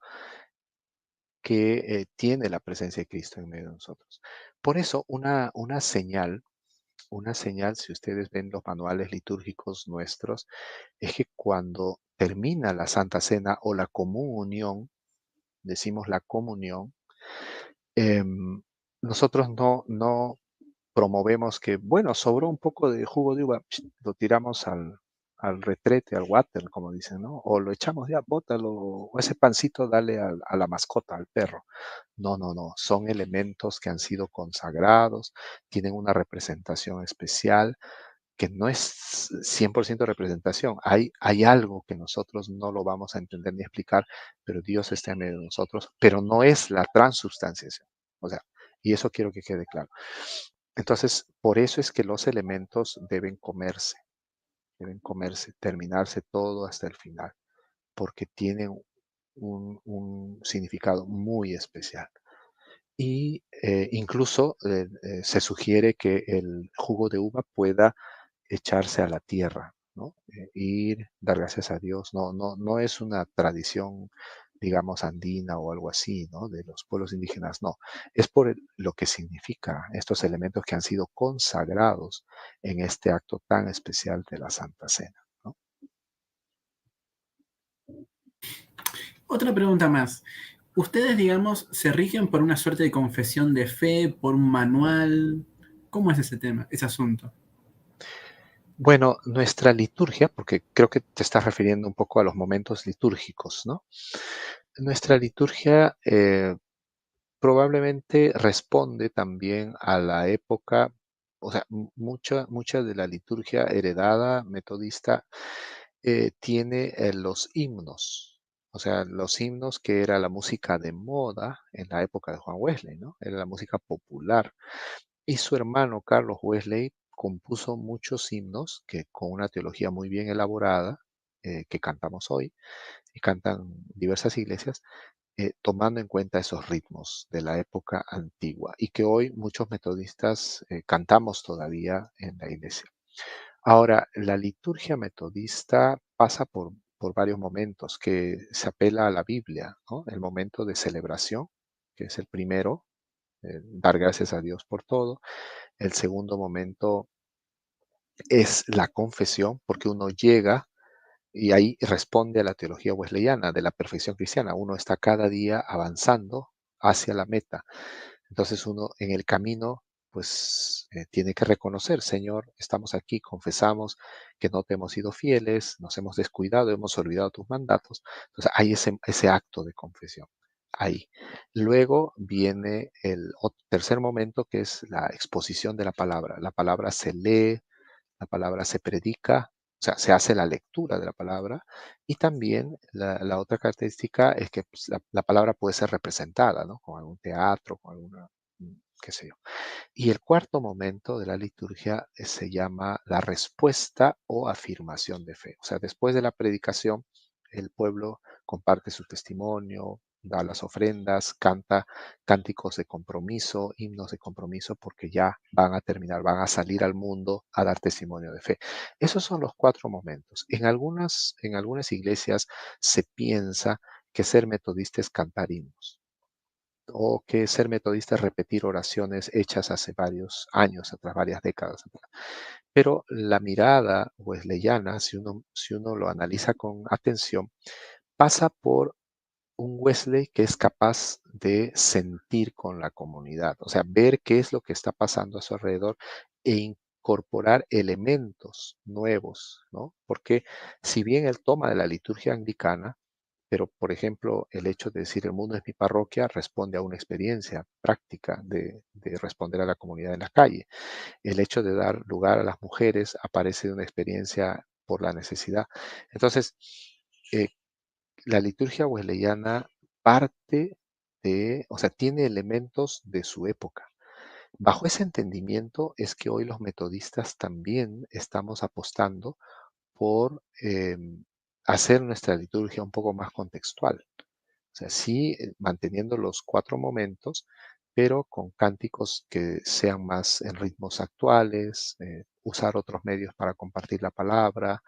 que tiene la presencia de Cristo en medio de nosotros. Por eso, una señal, si ustedes ven los manuales litúrgicos nuestros, es que cuando termina la Santa Cena o la comunión, decimos la comunión, em, nosotros no promovemos que, bueno, sobró un poco de jugo de uva, lo tiramos al retrete, al water, como dicen, ¿no? O lo echamos ya, bótalo, o ese pancito dale a la mascota, al perro. No, no, no, son elementos que han sido consagrados, tienen una representación especial, que no es 100% representación. Hay algo que nosotros no lo vamos a entender ni explicar, pero Dios está en medio de nosotros, pero no es la transubstanciación. O sea, y eso quiero que quede claro. Entonces, por eso es que los elementos deben comerse, terminarse todo hasta el final, porque tienen un significado muy especial. Y incluso se sugiere que el jugo de uva pueda echarse a la tierra, ¿no? Ir, dar gracias a Dios. No es una tradición, digamos, andina o algo así, ¿no? De los pueblos indígenas, no. Es por lo que significa estos elementos que han sido consagrados en este acto tan especial de la Santa Cena, ¿no? Otra pregunta más. ¿Ustedes, digamos, se rigen por una suerte de confesión de fe, por un manual? ¿Cómo es ese tema, ese asunto? Bueno, nuestra liturgia, porque creo que te estás refiriendo un poco a los momentos litúrgicos, ¿no? Nuestra liturgia probablemente responde también a la época, o sea, mucha de la liturgia heredada metodista tiene los himnos, o sea, los himnos que era la música de moda en la época de Juan Wesley, ¿no? Era la música popular. Y su hermano Carlos Wesley compuso muchos himnos que con una teología muy bien elaborada, que cantamos hoy y cantan diversas iglesias, tomando en cuenta esos ritmos de la época antigua y que hoy muchos metodistas cantamos todavía en la iglesia. Ahora, la liturgia metodista pasa por varios momentos que se apela a la Biblia, ¿no? El momento de celebración, que es el primero, dar gracias a Dios por todo. El segundo momento es la confesión, porque uno llega y ahí responde a la teología wesleyana de la perfección cristiana. Uno está cada día avanzando hacia la meta. Entonces uno en el camino, pues tiene que reconocer, Señor, estamos aquí, confesamos que no te hemos sido fieles, nos hemos descuidado, hemos olvidado tus mandatos. Entonces hay ese acto de confesión. Ahí. Luego viene el tercer momento que es la exposición de la palabra. La palabra se lee, la palabra se predica, o sea, se hace la lectura de la palabra y también la otra característica es que pues, la palabra puede ser representada, ¿no? Con algún teatro, con alguna, qué sé yo. Y el cuarto momento de la liturgia se llama la respuesta o afirmación de fe. O sea, después de la predicación, el pueblo comparte su testimonio, da las ofrendas, canta cánticos de compromiso, himnos de compromiso, porque ya van a terminar, van a salir al mundo a dar testimonio de fe. Esos son los cuatro momentos. En algunas iglesias se piensa que ser metodista es cantar himnos o que ser metodista es repetir oraciones hechas hace varios años atrás, varias décadas atrás. Pero la mirada wesleyana, si uno lo analiza con atención, pasa por un Wesley que es capaz de sentir con la comunidad, o sea, ver qué es lo que está pasando a su alrededor e incorporar elementos nuevos, ¿no? Porque si bien él toma de la liturgia anglicana, pero, por ejemplo, el hecho de decir el mundo es mi parroquia responde a una experiencia práctica de responder a la comunidad en la calle. El hecho de dar lugar a las mujeres aparece de una experiencia por la necesidad. Entonces, eh, la liturgia wesleyana parte, o sea, tiene elementos de su época. Bajo ese entendimiento es que hoy los metodistas también estamos apostando por hacer nuestra liturgia un poco más contextual. O sea, sí, manteniendo los 4 momentos, pero con cánticos que sean más en ritmos actuales, usar otros medios para compartir la palabra,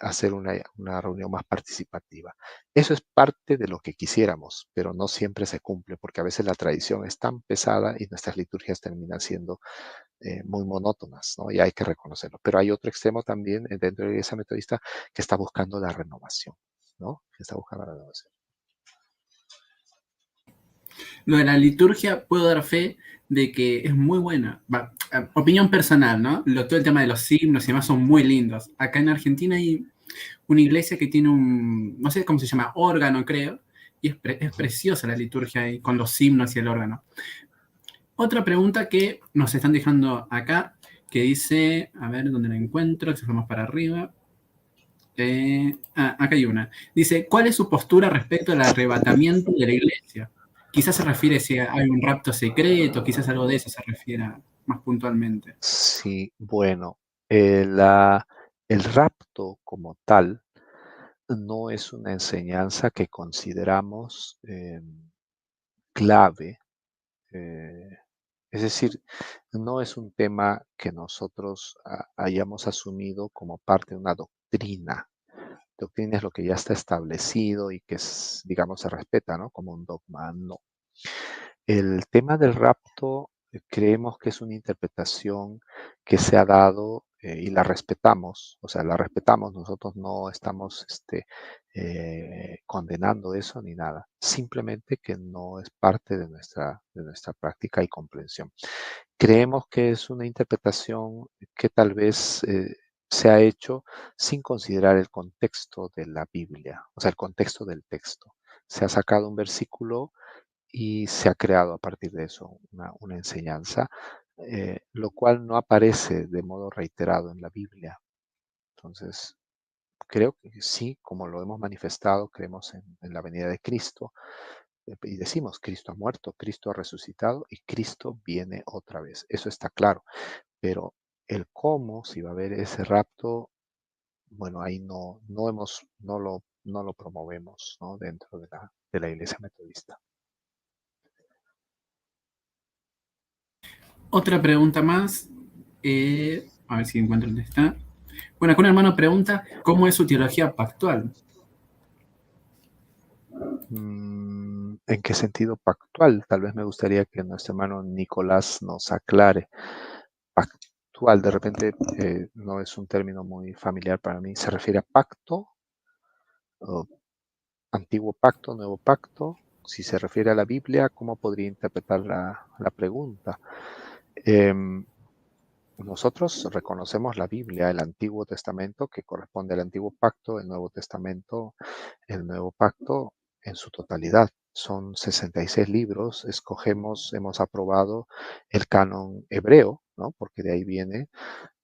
hacer una reunión más participativa. Eso es parte de lo que quisiéramos, pero no siempre se cumple, porque a veces la tradición es tan pesada y nuestras liturgias terminan siendo muy monótonas, ¿no? Y hay que reconocerlo. Pero hay otro extremo también dentro de la iglesia metodista que está buscando la renovación, ¿no? Que está buscando la renovación. Lo de la liturgia puedo dar fe de que es muy buena. Opinión personal, ¿no? Todo el tema de los himnos y demás son muy lindos. Acá en Argentina hay una iglesia que tiene no sé cómo se llama, órgano creo, y es preciosa la liturgia ahí, con los himnos y el órgano. Otra pregunta que nos están dejando acá, que dice, a ver dónde la encuentro, que vamos para arriba. Acá hay una. Dice, ¿cuál es su postura respecto al arrebatamiento de la iglesia? Quizás se refiere si hay un rapto secreto, quizás algo de eso se refiera más puntualmente. Sí, bueno, el rapto como tal no es una enseñanza que consideramos clave. eh, es decir, no es un tema que nosotros hayamos asumido como parte de una doctrina. Doctrina es lo que ya está establecido y que, digamos, se respeta, ¿no? Como un dogma, no. El tema del rapto creemos que es una interpretación que se ha dado y la respetamos, o sea, la respetamos, nosotros no estamos condenando eso ni nada, simplemente que no es parte de nuestra práctica y comprensión. Creemos que es una interpretación que tal vez se ha hecho sin considerar el contexto de la Biblia, o sea, el contexto del texto. Se ha sacado un versículo y se ha creado a partir de eso una enseñanza, lo cual no aparece de modo reiterado en la Biblia. Entonces, creo que sí, como lo hemos manifestado, creemos en la venida de Cristo y decimos, Cristo ha muerto, Cristo ha resucitado y Cristo viene otra vez. Eso está claro, pero el cómo, si va a haber ese rapto, bueno, ahí no lo promovemos, ¿no? Dentro de la iglesia metodista. Otra pregunta más, a ver si encuentro dónde está. Bueno, acá un hermano pregunta, ¿cómo es su teología pactual? ¿En qué sentido pactual? Tal vez me gustaría que nuestro hermano Nicolás nos aclare. Pactual, de repente, no es un término muy familiar para mí. ¿Se refiere a pacto? ¿O antiguo pacto, nuevo pacto? Si se refiere a la Biblia, ¿cómo podría interpretar la pregunta? Nosotros reconocemos la Biblia, el Antiguo Testamento, que corresponde al Antiguo Pacto, el Nuevo Testamento, el Nuevo Pacto en su totalidad. Son 66 libros, hemos aprobado el canon hebreo, ¿no? Porque de ahí viene,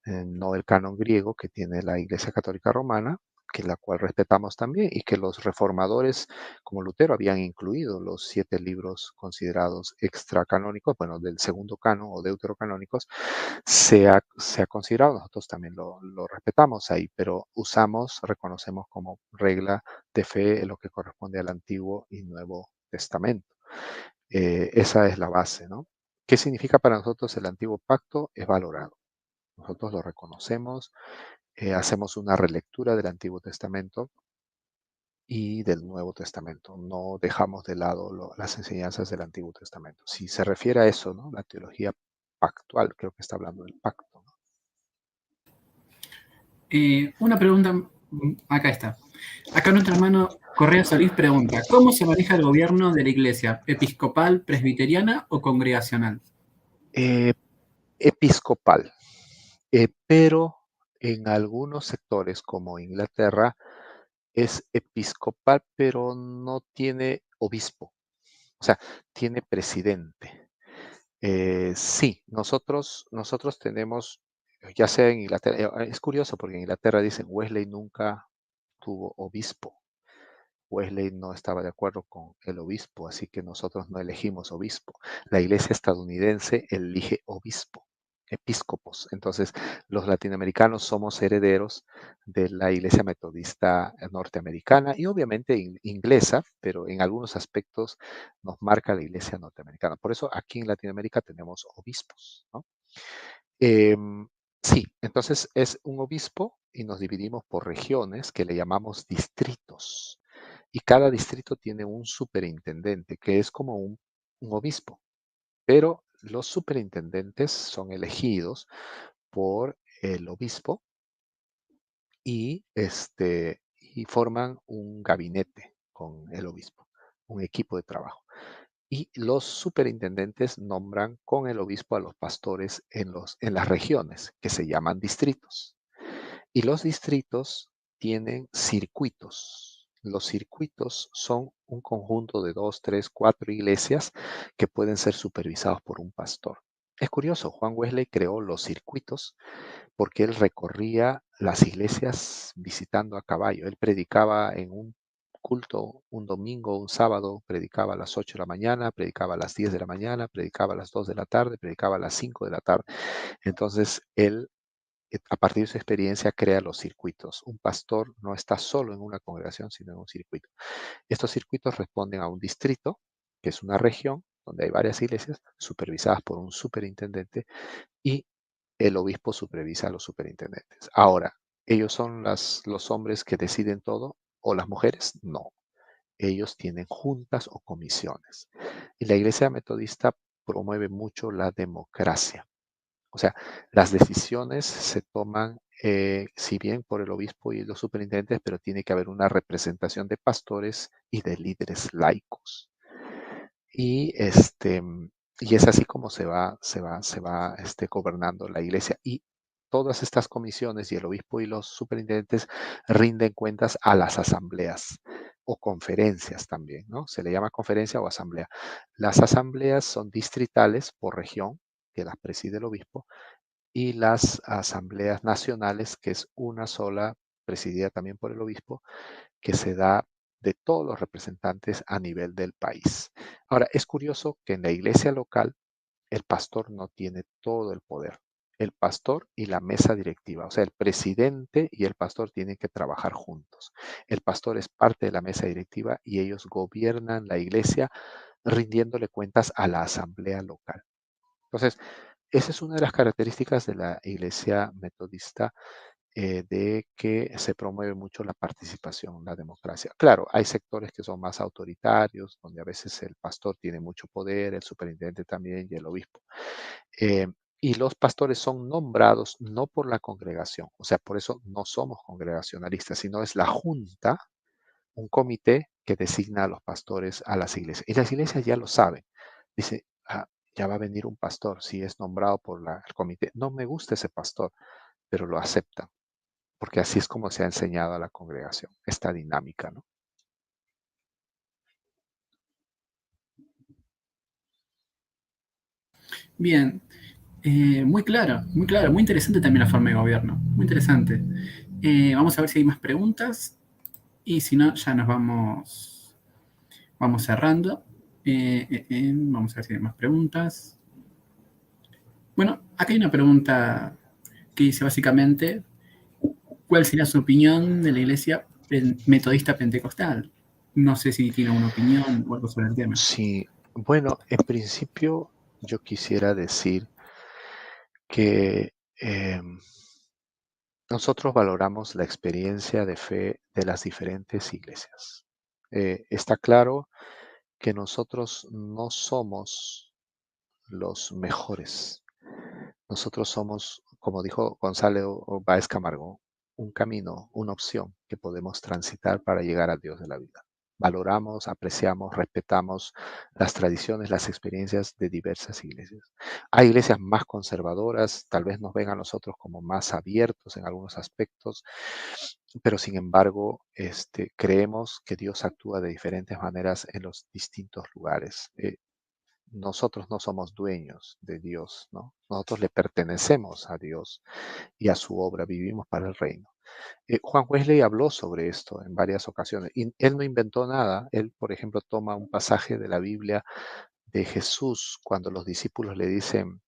no el canon griego que tiene la Iglesia Católica Romana, que la cual respetamos también y que los reformadores como Lutero habían incluido los 7 libros considerados extracanónicos, bueno, del segundo canon o deuterocanónicos, se ha considerado, nosotros también lo respetamos ahí, pero reconocemos como regla de fe lo que corresponde al Antiguo y Nuevo Testamento. Esa es la base, ¿no? ¿Qué significa para nosotros el Antiguo Pacto? Es valorado. Nosotros lo reconocemos, hacemos una relectura del Antiguo Testamento y del Nuevo Testamento. No dejamos de lado las enseñanzas del Antiguo Testamento. Si se refiere a eso, ¿no? La teología pactual, creo que está hablando del pacto, ¿no? Una pregunta, acá está. Acá nuestro hermano Correa Solís pregunta, ¿cómo se maneja el gobierno de la iglesia? ¿Episcopal, presbiteriana o congregacional? Eh, Episcopal, pero en algunos sectores como Inglaterra es episcopal, pero no tiene obispo, o sea, tiene presidente. Sí, nosotros tenemos, ya sea en Inglaterra, es curioso porque en Inglaterra dicen Wesley nunca tuvo obispo. Wesley no estaba de acuerdo con el obispo, así que nosotros no elegimos obispo. La iglesia estadounidense elige obispo, episcopos. Entonces, los latinoamericanos somos herederos de la iglesia metodista norteamericana y obviamente inglesa, pero en algunos aspectos nos marca la iglesia norteamericana. Por eso aquí en Latinoamérica tenemos obispos, ¿no? Sí, entonces es un obispo y nos dividimos por regiones que le llamamos distritos. Y cada distrito tiene un superintendente que es como un obispo, pero los superintendentes son elegidos por el obispo y forman un gabinete con el obispo, un equipo de trabajo. Y los superintendentes nombran con el obispo a los pastores en las regiones, que se llaman distritos. Y los distritos tienen circuitos. Los circuitos son un conjunto de 2, 3, 4 iglesias que pueden ser supervisados por un pastor. Es curioso, Juan Wesley creó los circuitos porque él recorría las iglesias visitando a caballo. Él predicaba en un culto un domingo, un sábado, predicaba a las 8 de la mañana, predicaba a las 10 de la mañana, predicaba a las 2 de la tarde, predicaba a las 5 de la tarde. Entonces, él, a partir de su experiencia, crea los circuitos. Un pastor no está solo en una congregación, sino en un circuito. Estos circuitos responden a un distrito, que es una región donde hay varias iglesias supervisadas por un superintendente y el obispo supervisa a los superintendentes. Ahora, ¿ellos son los hombres que deciden todo o las mujeres? No. Ellos tienen juntas o comisiones. Y la iglesia metodista promueve mucho la democracia. O sea, las decisiones se toman, si bien por el obispo y los superintendentes, pero tiene que haber una representación de pastores y de líderes laicos. Y es así como se va gobernando la iglesia. Y todas estas comisiones y el obispo y los superintendentes rinden cuentas a las asambleas o conferencias también, ¿no? Se le llama conferencia o asamblea. Las asambleas son distritales por región, que las preside el obispo, y las asambleas nacionales, que es una sola, presidida también por el obispo, que se da de todos los representantes a nivel del país. Ahora, es curioso que en la iglesia local el pastor no tiene todo el poder. El pastor y la mesa directiva, o sea, el presidente y el pastor tienen que trabajar juntos. El pastor es parte de la mesa directiva y ellos gobiernan la iglesia rindiéndole cuentas a la asamblea local. Entonces, esa es una de las características de la iglesia metodista, de que se promueve mucho la participación, la democracia. Claro, hay sectores que son más autoritarios, donde a veces el pastor tiene mucho poder, el superintendente también y el obispo. Eh, y los pastores son nombrados no por la congregación, o sea, por eso no somos congregacionalistas, sino es la junta, un comité que designa a los pastores a las iglesias. Y las iglesias ya lo saben. Dice, ya va a venir un pastor, si es nombrado por el comité. No me gusta ese pastor, pero lo aceptan porque así es como se ha enseñado a la congregación, esta dinámica, ¿no? Bien, muy claro, muy interesante también la forma de gobierno, muy interesante. Vamos a ver si hay más preguntas y si no, ya nos vamos cerrando. Vamos a ver si hay más preguntas. Bueno, acá hay una pregunta que dice básicamente, ¿cuál sería su opinión de la iglesia metodista pentecostal? No sé si tiene una opinión o algo sobre el tema. Sí, bueno, en principio yo quisiera decir que nosotros valoramos la experiencia de fe de las diferentes iglesias. Está claro que nosotros no somos los mejores. Nosotros somos, como dijo Gonzalo Báez Camargo, un camino, una opción que podemos transitar para llegar al Dios de la vida. Valoramos, apreciamos, respetamos las tradiciones, las experiencias de diversas iglesias. Hay iglesias más conservadoras, tal vez nos ven a nosotros como más abiertos en algunos aspectos, pero sin embargo, creemos que Dios actúa de diferentes maneras en los distintos lugares. nosotros no somos dueños de Dios, ¿no? Nosotros le pertenecemos a Dios y a su obra, vivimos para el reino. Juan Wesley habló sobre esto en varias ocasiones y él no inventó nada. Él, por ejemplo, toma un pasaje de la Biblia de Jesús cuando los discípulos le dicen,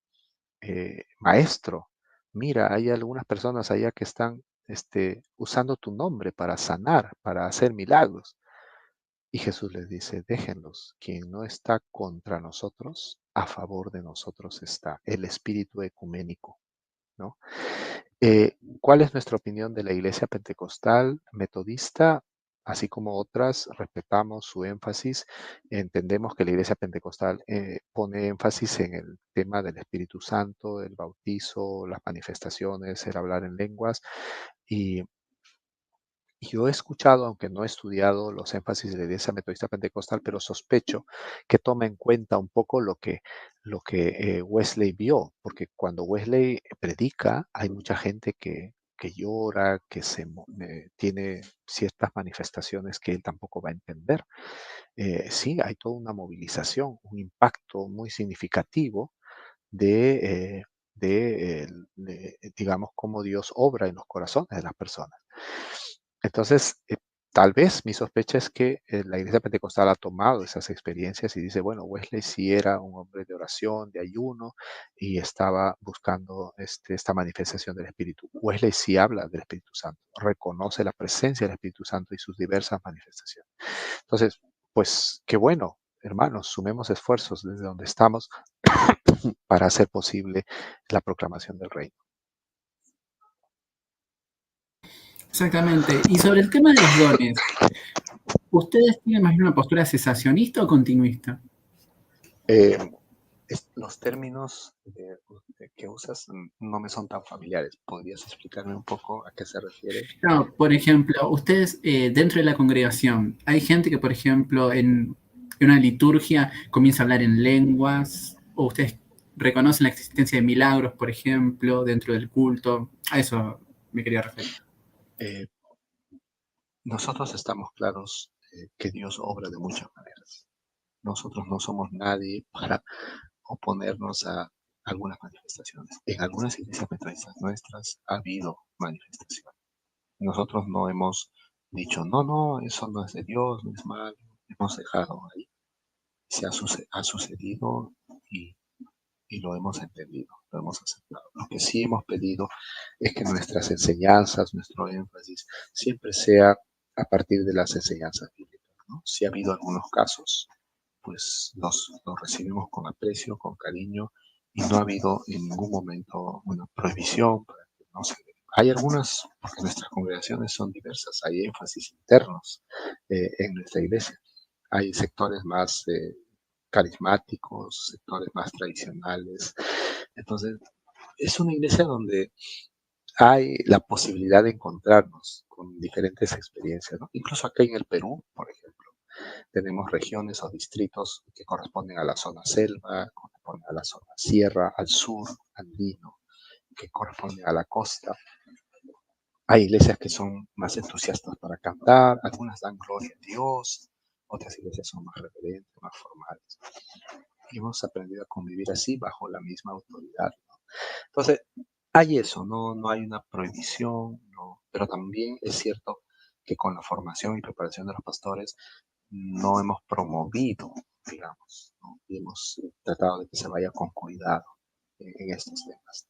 maestro, mira, hay algunas personas allá que están usando tu nombre para sanar, para hacer milagros. Y Jesús les dice, déjenlos, quien no está contra nosotros, a favor de nosotros está, el espíritu ecuménico, ¿no? ¿Cuál es nuestra opinión de la Iglesia Pentecostal Metodista? Así como otras, respetamos su énfasis. Entendemos que la Iglesia Pentecostal pone énfasis en el tema del Espíritu Santo, el bautizo, las manifestaciones, el hablar en lenguas. Y yo he escuchado, aunque no he estudiado los énfasis de la Iglesia Metodista Pentecostal, pero sospecho que toma en cuenta un poco lo que Wesley vio, porque cuando Wesley predica, hay mucha gente que llora, que tiene ciertas manifestaciones que él tampoco va a entender. Sí, hay toda una movilización, un impacto muy significativo digamos, cómo Dios obra en los corazones de las personas. Entonces, tal vez mi sospecha es que la Iglesia Pentecostal ha tomado esas experiencias y dice, bueno, Wesley sí era un hombre de oración, de ayuno, y estaba buscando esta manifestación del Espíritu. Wesley sí habla del Espíritu Santo, reconoce la presencia del Espíritu Santo y sus diversas manifestaciones. Entonces, pues qué bueno, hermanos, sumemos esfuerzos desde donde estamos para hacer posible la proclamación del reino. Exactamente. Y sobre el tema de los dones, ¿ustedes tienen más bien una postura cesacionista o continuista? Los términos que usas no me son tan familiares. ¿Podrías explicarme un poco a qué se refiere? No, por ejemplo, ustedes dentro de la congregación, hay gente que, por ejemplo, en una liturgia comienza a hablar en lenguas, o ustedes reconocen la existencia de milagros, por ejemplo, dentro del culto. A eso me quería referir. Eh, Nosotros estamos claros que Dios obra de muchas maneras. Nosotros no somos nadie para oponernos a algunas manifestaciones. En algunas iglesias metodistas nuestras ha habido manifestaciones. Nosotros no hemos dicho, no, no, eso no es de Dios, no es malo. Hemos dejado ahí. Ha sucedido y, y lo hemos entendido, lo hemos aceptado. Lo que sí hemos pedido es que nuestras enseñanzas, nuestro énfasis, siempre sea a partir de las enseñanzas bíblicas, ¿no? Si ha habido algunos casos, pues los recibimos con aprecio, con cariño, y no ha habido en ningún momento una prohibición para que no se... Hay algunas, porque nuestras congregaciones son diversas, hay énfasis internos en nuestra iglesia. Hay sectores más carismáticos, sectores más tradicionales. Entonces, es una iglesia donde hay la posibilidad de encontrarnos con diferentes experiencias, ¿no? Incluso acá en el Perú, por ejemplo, tenemos regiones o distritos que corresponden a la zona selva, corresponden a la zona sierra, al sur andino, que corresponden a la costa. Hay iglesias que son más entusiastas para cantar, algunas dan gloria a Dios, otras iglesias son más reverentes, más formales. Y hemos aprendido a convivir así bajo la misma autoridad, ¿no? Entonces, hay eso, no hay una prohibición, no, pero también es cierto que con la formación y preparación de los pastores no hemos promovido, digamos, ¿no? Y hemos tratado de que se vaya con cuidado en estos temas.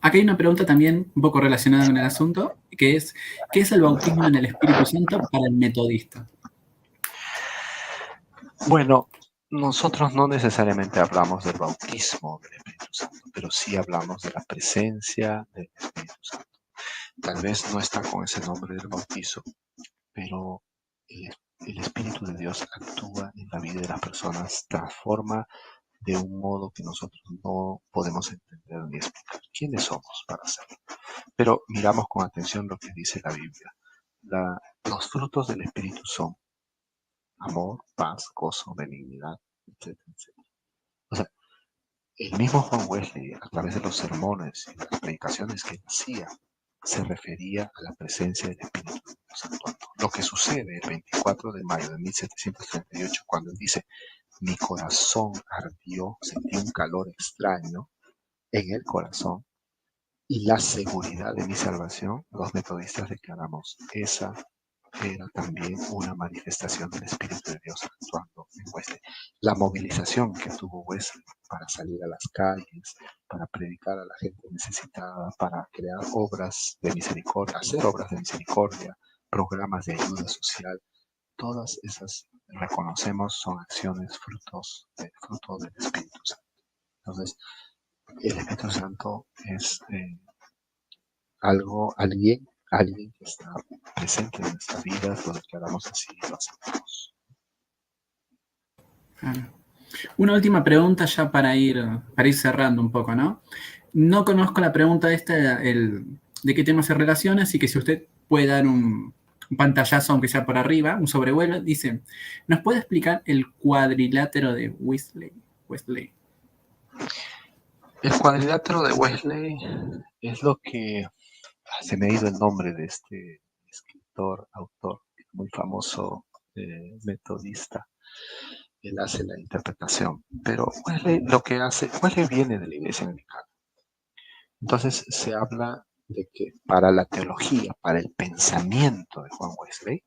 Acá hay una pregunta también un poco relacionada con el asunto, que es, ¿qué es el bautismo en el Espíritu Santo para el metodista? Bueno, nosotros no necesariamente hablamos del bautismo del Espíritu Santo, pero sí hablamos de la presencia del Espíritu Santo. Tal vez no está con ese nombre del bautizo, pero el Espíritu de Dios actúa en la vida de las personas, transforma de un modo que nosotros no podemos entender ni explicar. ¿Quiénes somos para hacerlo? Pero miramos con atención lo que dice la Biblia. Los frutos del Espíritu son amor, paz, gozo, benignidad, etcétera, etcétera. O sea, el mismo Juan Wesley, a través de los sermones y las predicaciones que hacía, se refería a la presencia del Espíritu Santo. Lo que sucede el 24 de mayo de 1738, cuando él dice, mi corazón ardió, sentí un calor extraño en el corazón y la seguridad de mi salvación, los metodistas declaramos, esa era también una manifestación del Espíritu de Dios actuando en Wesley. La movilización que tuvo Wesley para salir a las calles, para predicar a la gente necesitada, para crear obras de misericordia, hacer obras de misericordia, programas de ayuda social, todas esas reconocemos son acciones fruto del Espíritu Santo. Entonces, el Espíritu Santo es alguien que está presente en nuestras vidas, lo declaramos así, lo aceptamos. Una última pregunta ya para ir cerrando un poco, ¿no? No conozco la pregunta esta, de qué tema se relaciona, así que si usted puede dar un pantallazo, aunque sea por arriba, un sobrevuelo, dice, ¿nos puede explicar el cuadrilátero de Wesley? El cuadrilátero de Wesley es lo que se me ha ido el nombre de este escritor, autor muy famoso, metodista. Él hace la interpretación, pero Wesley lo que hace, Wesley viene de la iglesia anglicana. Entonces se habla de que para la teología, para el pensamiento de Juan Wesley,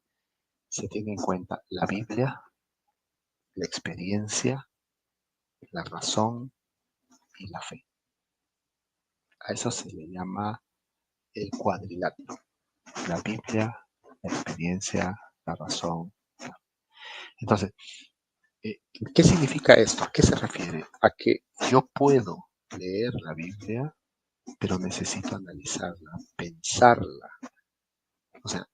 se tiene en cuenta la Biblia, la experiencia, la razón y la fe. A eso se le llama el cuadrilátero. La Biblia, la experiencia, la razón. Entonces, ¿qué significa esto? ¿A qué se refiere? A que yo puedo leer la Biblia, pero necesito analizarla, pensarla, o sea,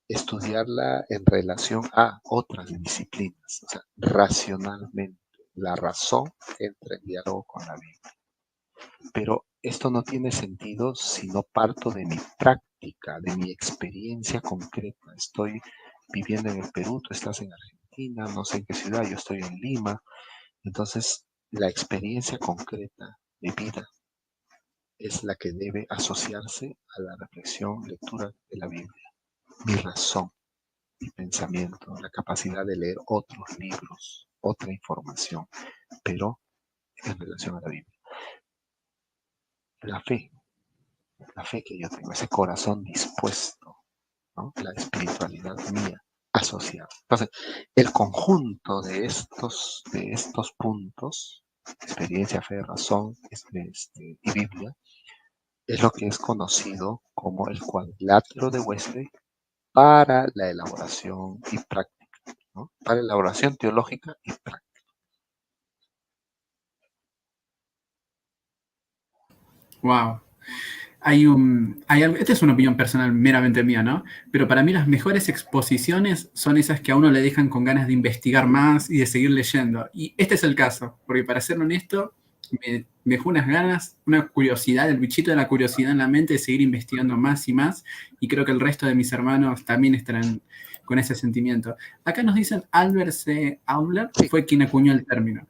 estudiarla en relación a otras disciplinas, o sea, racionalmente. La razón entra en diálogo con la Biblia. Pero esto no tiene sentido si no parto de mi práctica, de mi experiencia concreta. Estoy viviendo en el Perú, tú estás en Argentina, no sé en qué ciudad, yo estoy en Lima. Entonces, la experiencia concreta de vida es la que debe asociarse a la reflexión, lectura de la Biblia. Mi razón, mi pensamiento, la capacidad de leer otros libros, otra información, pero en relación a la Biblia. La fe que yo tengo, ese corazón dispuesto, ¿no? La espiritualidad mía asociada. Entonces, el conjunto de estos puntos, experiencia, fe, razón y Biblia, es lo que es conocido como el cuadrilátero de Wesley para la elaboración y práctica, ¿no? Para elaboración teológica y práctica. Wow. Esta es una opinión personal meramente mía, ¿no? Pero para mí las mejores exposiciones son esas que a uno le dejan con ganas de investigar más y de seguir leyendo. Y este es el caso, porque para ser honesto, me dejó unas ganas, una curiosidad, el bichito de la curiosidad en la mente de seguir investigando más y más. Y creo que el resto de mis hermanos también estarán con ese sentimiento. Acá nos dicen Albert C. Auler fue quien acuñó el término.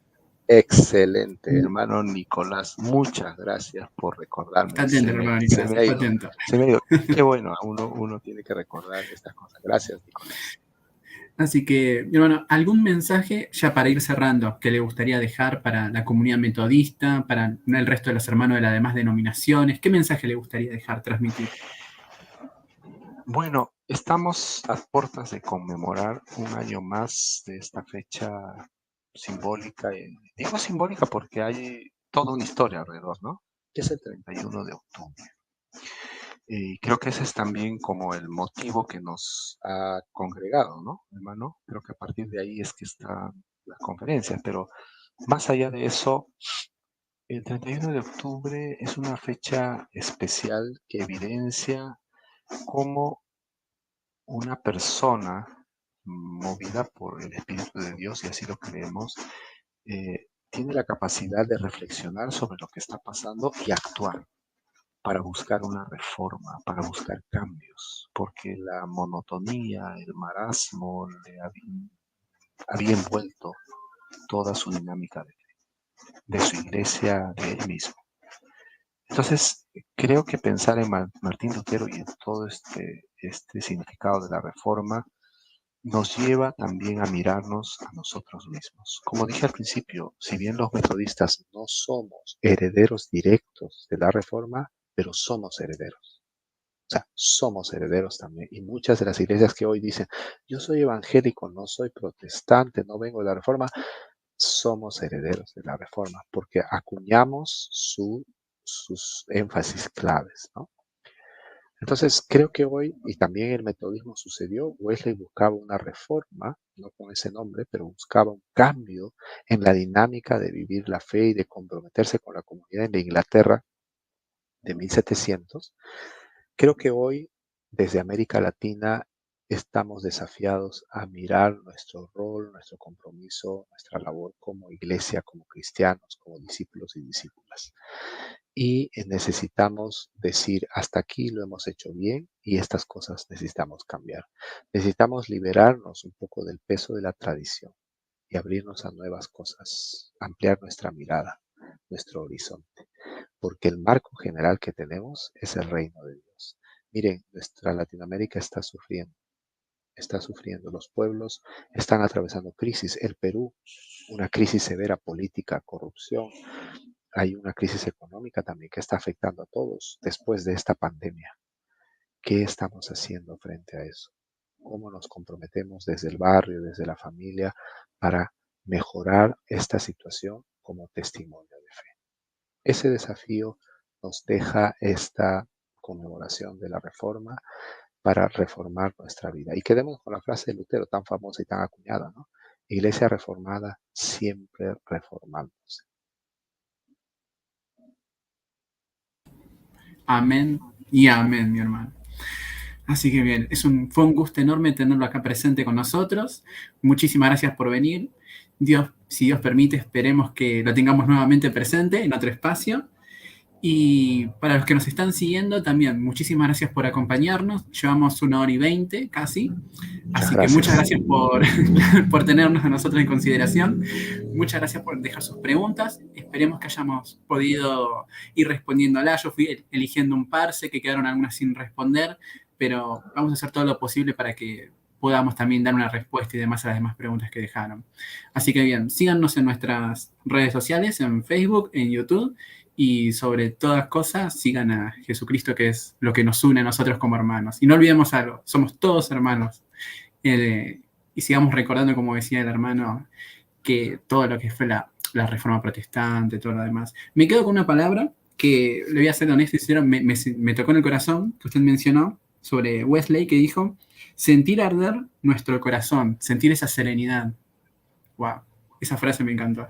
Excelente, hermano Nicolás. Muchas gracias por recordarme. Está atento, hermano Nicolás, está atento. Se me ha ido. Qué bueno, uno tiene que recordar estas cosas. Gracias, Nicolás. Así que, bueno, ¿algún mensaje ya para ir cerrando que le gustaría dejar para la comunidad metodista, para el resto de los hermanos de las demás denominaciones? ¿Qué mensaje le gustaría dejar, transmitir? Bueno, estamos a puertas de conmemorar un año más de esta fecha simbólica. Digo simbólica porque hay toda una historia alrededor, ¿no? Que es el 31 de octubre. Y creo que ese es también como el motivo que nos ha congregado, ¿no, hermano? Creo que a partir de ahí es que está la conferencia, pero más allá de eso, el 31 de octubre es una fecha especial que evidencia cómo una persona movida por el Espíritu de Dios, y así lo creemos, tiene la capacidad de reflexionar sobre lo que está pasando y actuar para buscar una reforma, para buscar cambios, porque la monotonía, el marasmo le había envuelto toda su dinámica de su iglesia, de él mismo. Entonces, creo que pensar en Martín Lutero y en todo este significado de la Reforma nos lleva también a mirarnos a nosotros mismos. Como dije al principio, si bien los metodistas no somos herederos directos de la Reforma, pero somos herederos. O sea, somos herederos también. Y muchas de las iglesias que hoy dicen, yo soy evangélico, no soy protestante, no vengo de la Reforma, somos herederos de la Reforma, porque acuñamos sus énfasis claves, ¿no? Entonces, creo que hoy, y también el metodismo sucedió, Wesley buscaba una reforma, no con ese nombre, pero buscaba un cambio en la dinámica de vivir la fe y de comprometerse con la comunidad en la Inglaterra de 1700. Creo que hoy, desde América Latina, estamos desafiados a mirar nuestro rol, nuestro compromiso, nuestra labor como iglesia, como cristianos, como discípulos y discípulas. Y necesitamos decir, hasta aquí lo hemos hecho bien y estas cosas necesitamos cambiar. Necesitamos liberarnos un poco del peso de la tradición y abrirnos a nuevas cosas, ampliar nuestra mirada, nuestro horizonte, porque el marco general que tenemos es el reino de Dios. Miren, nuestra Latinoamérica está sufriendo. Los pueblos están atravesando crisis. El Perú, una crisis severa política, corrupción. Hay una crisis económica también que está afectando a todos después de esta pandemia. ¿Qué estamos haciendo frente a eso? ¿Cómo nos comprometemos desde el barrio, desde la familia, para mejorar esta situación como testimonio de fe? Ese desafío nos deja esta conmemoración de la Reforma para reformar nuestra vida. Y quedemos con la frase de Lutero, tan famosa y tan acuñada, ¿no? Iglesia reformada, siempre reformándose. Amén y amén, mi hermano. Así que bien, fue un gusto enorme tenerlo acá presente con nosotros. Muchísimas gracias por venir. Si Dios permite, esperemos que lo tengamos nuevamente presente en otro espacio. Y para los que nos están siguiendo también, muchísimas gracias por acompañarnos. Llevamos 1 hora y 20 casi. Así que muchas gracias por tenernos a nosotros en consideración. Muchas gracias por dejar sus preguntas. Esperemos que hayamos podido ir respondiéndolas. Yo fui eligiendo un par, sé que quedaron algunas sin responder, pero vamos a hacer todo lo posible para que podamos también dar una respuesta y demás a las demás preguntas que dejaron. Así que bien, síganos en nuestras redes sociales, en Facebook, en YouTube, y sobre todas cosas sigan a Jesucristo, que es lo que nos une a nosotros como hermanos. Y no olvidemos algo, somos todos hermanos. Y sigamos recordando, como decía el hermano, que todo lo que fue la Reforma Protestante, todo lo demás. Me quedo con una palabra que, le voy a ser honesto y sincero, me tocó en el corazón, que usted mencionó, sobre Wesley, que dijo, sentir arder nuestro corazón, sentir esa serenidad. Wow, esa frase me encantó,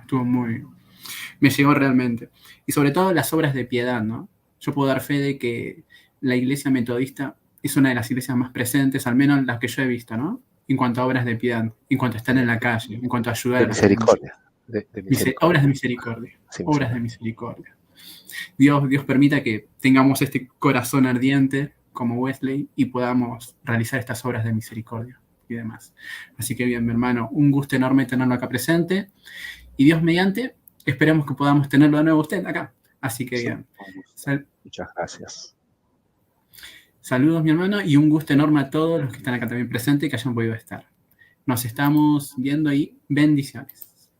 me llegó realmente. Y sobre todo las obras de piedad, ¿no? Yo puedo dar fe de que la iglesia metodista es una de las iglesias más presentes, al menos las que yo he visto, ¿no? En cuanto a obras de piedad, en cuanto a estar en la calle, en cuanto a ayudar. De misericordia. Obras de misericordia. Sí, obras de misericordia. Dios permita que tengamos este corazón ardiente como Wesley y podamos realizar estas obras de misericordia y demás. Así que bien, mi hermano, un gusto enorme tenerlo acá presente. Y Dios mediante, esperemos que podamos tenerlo de nuevo usted acá. Así que bien. Muchas gracias. Saludos, mi hermano, y un gusto enorme a todos los que están acá también presentes y que hayan podido estar. Nos estamos viendo y bendiciones.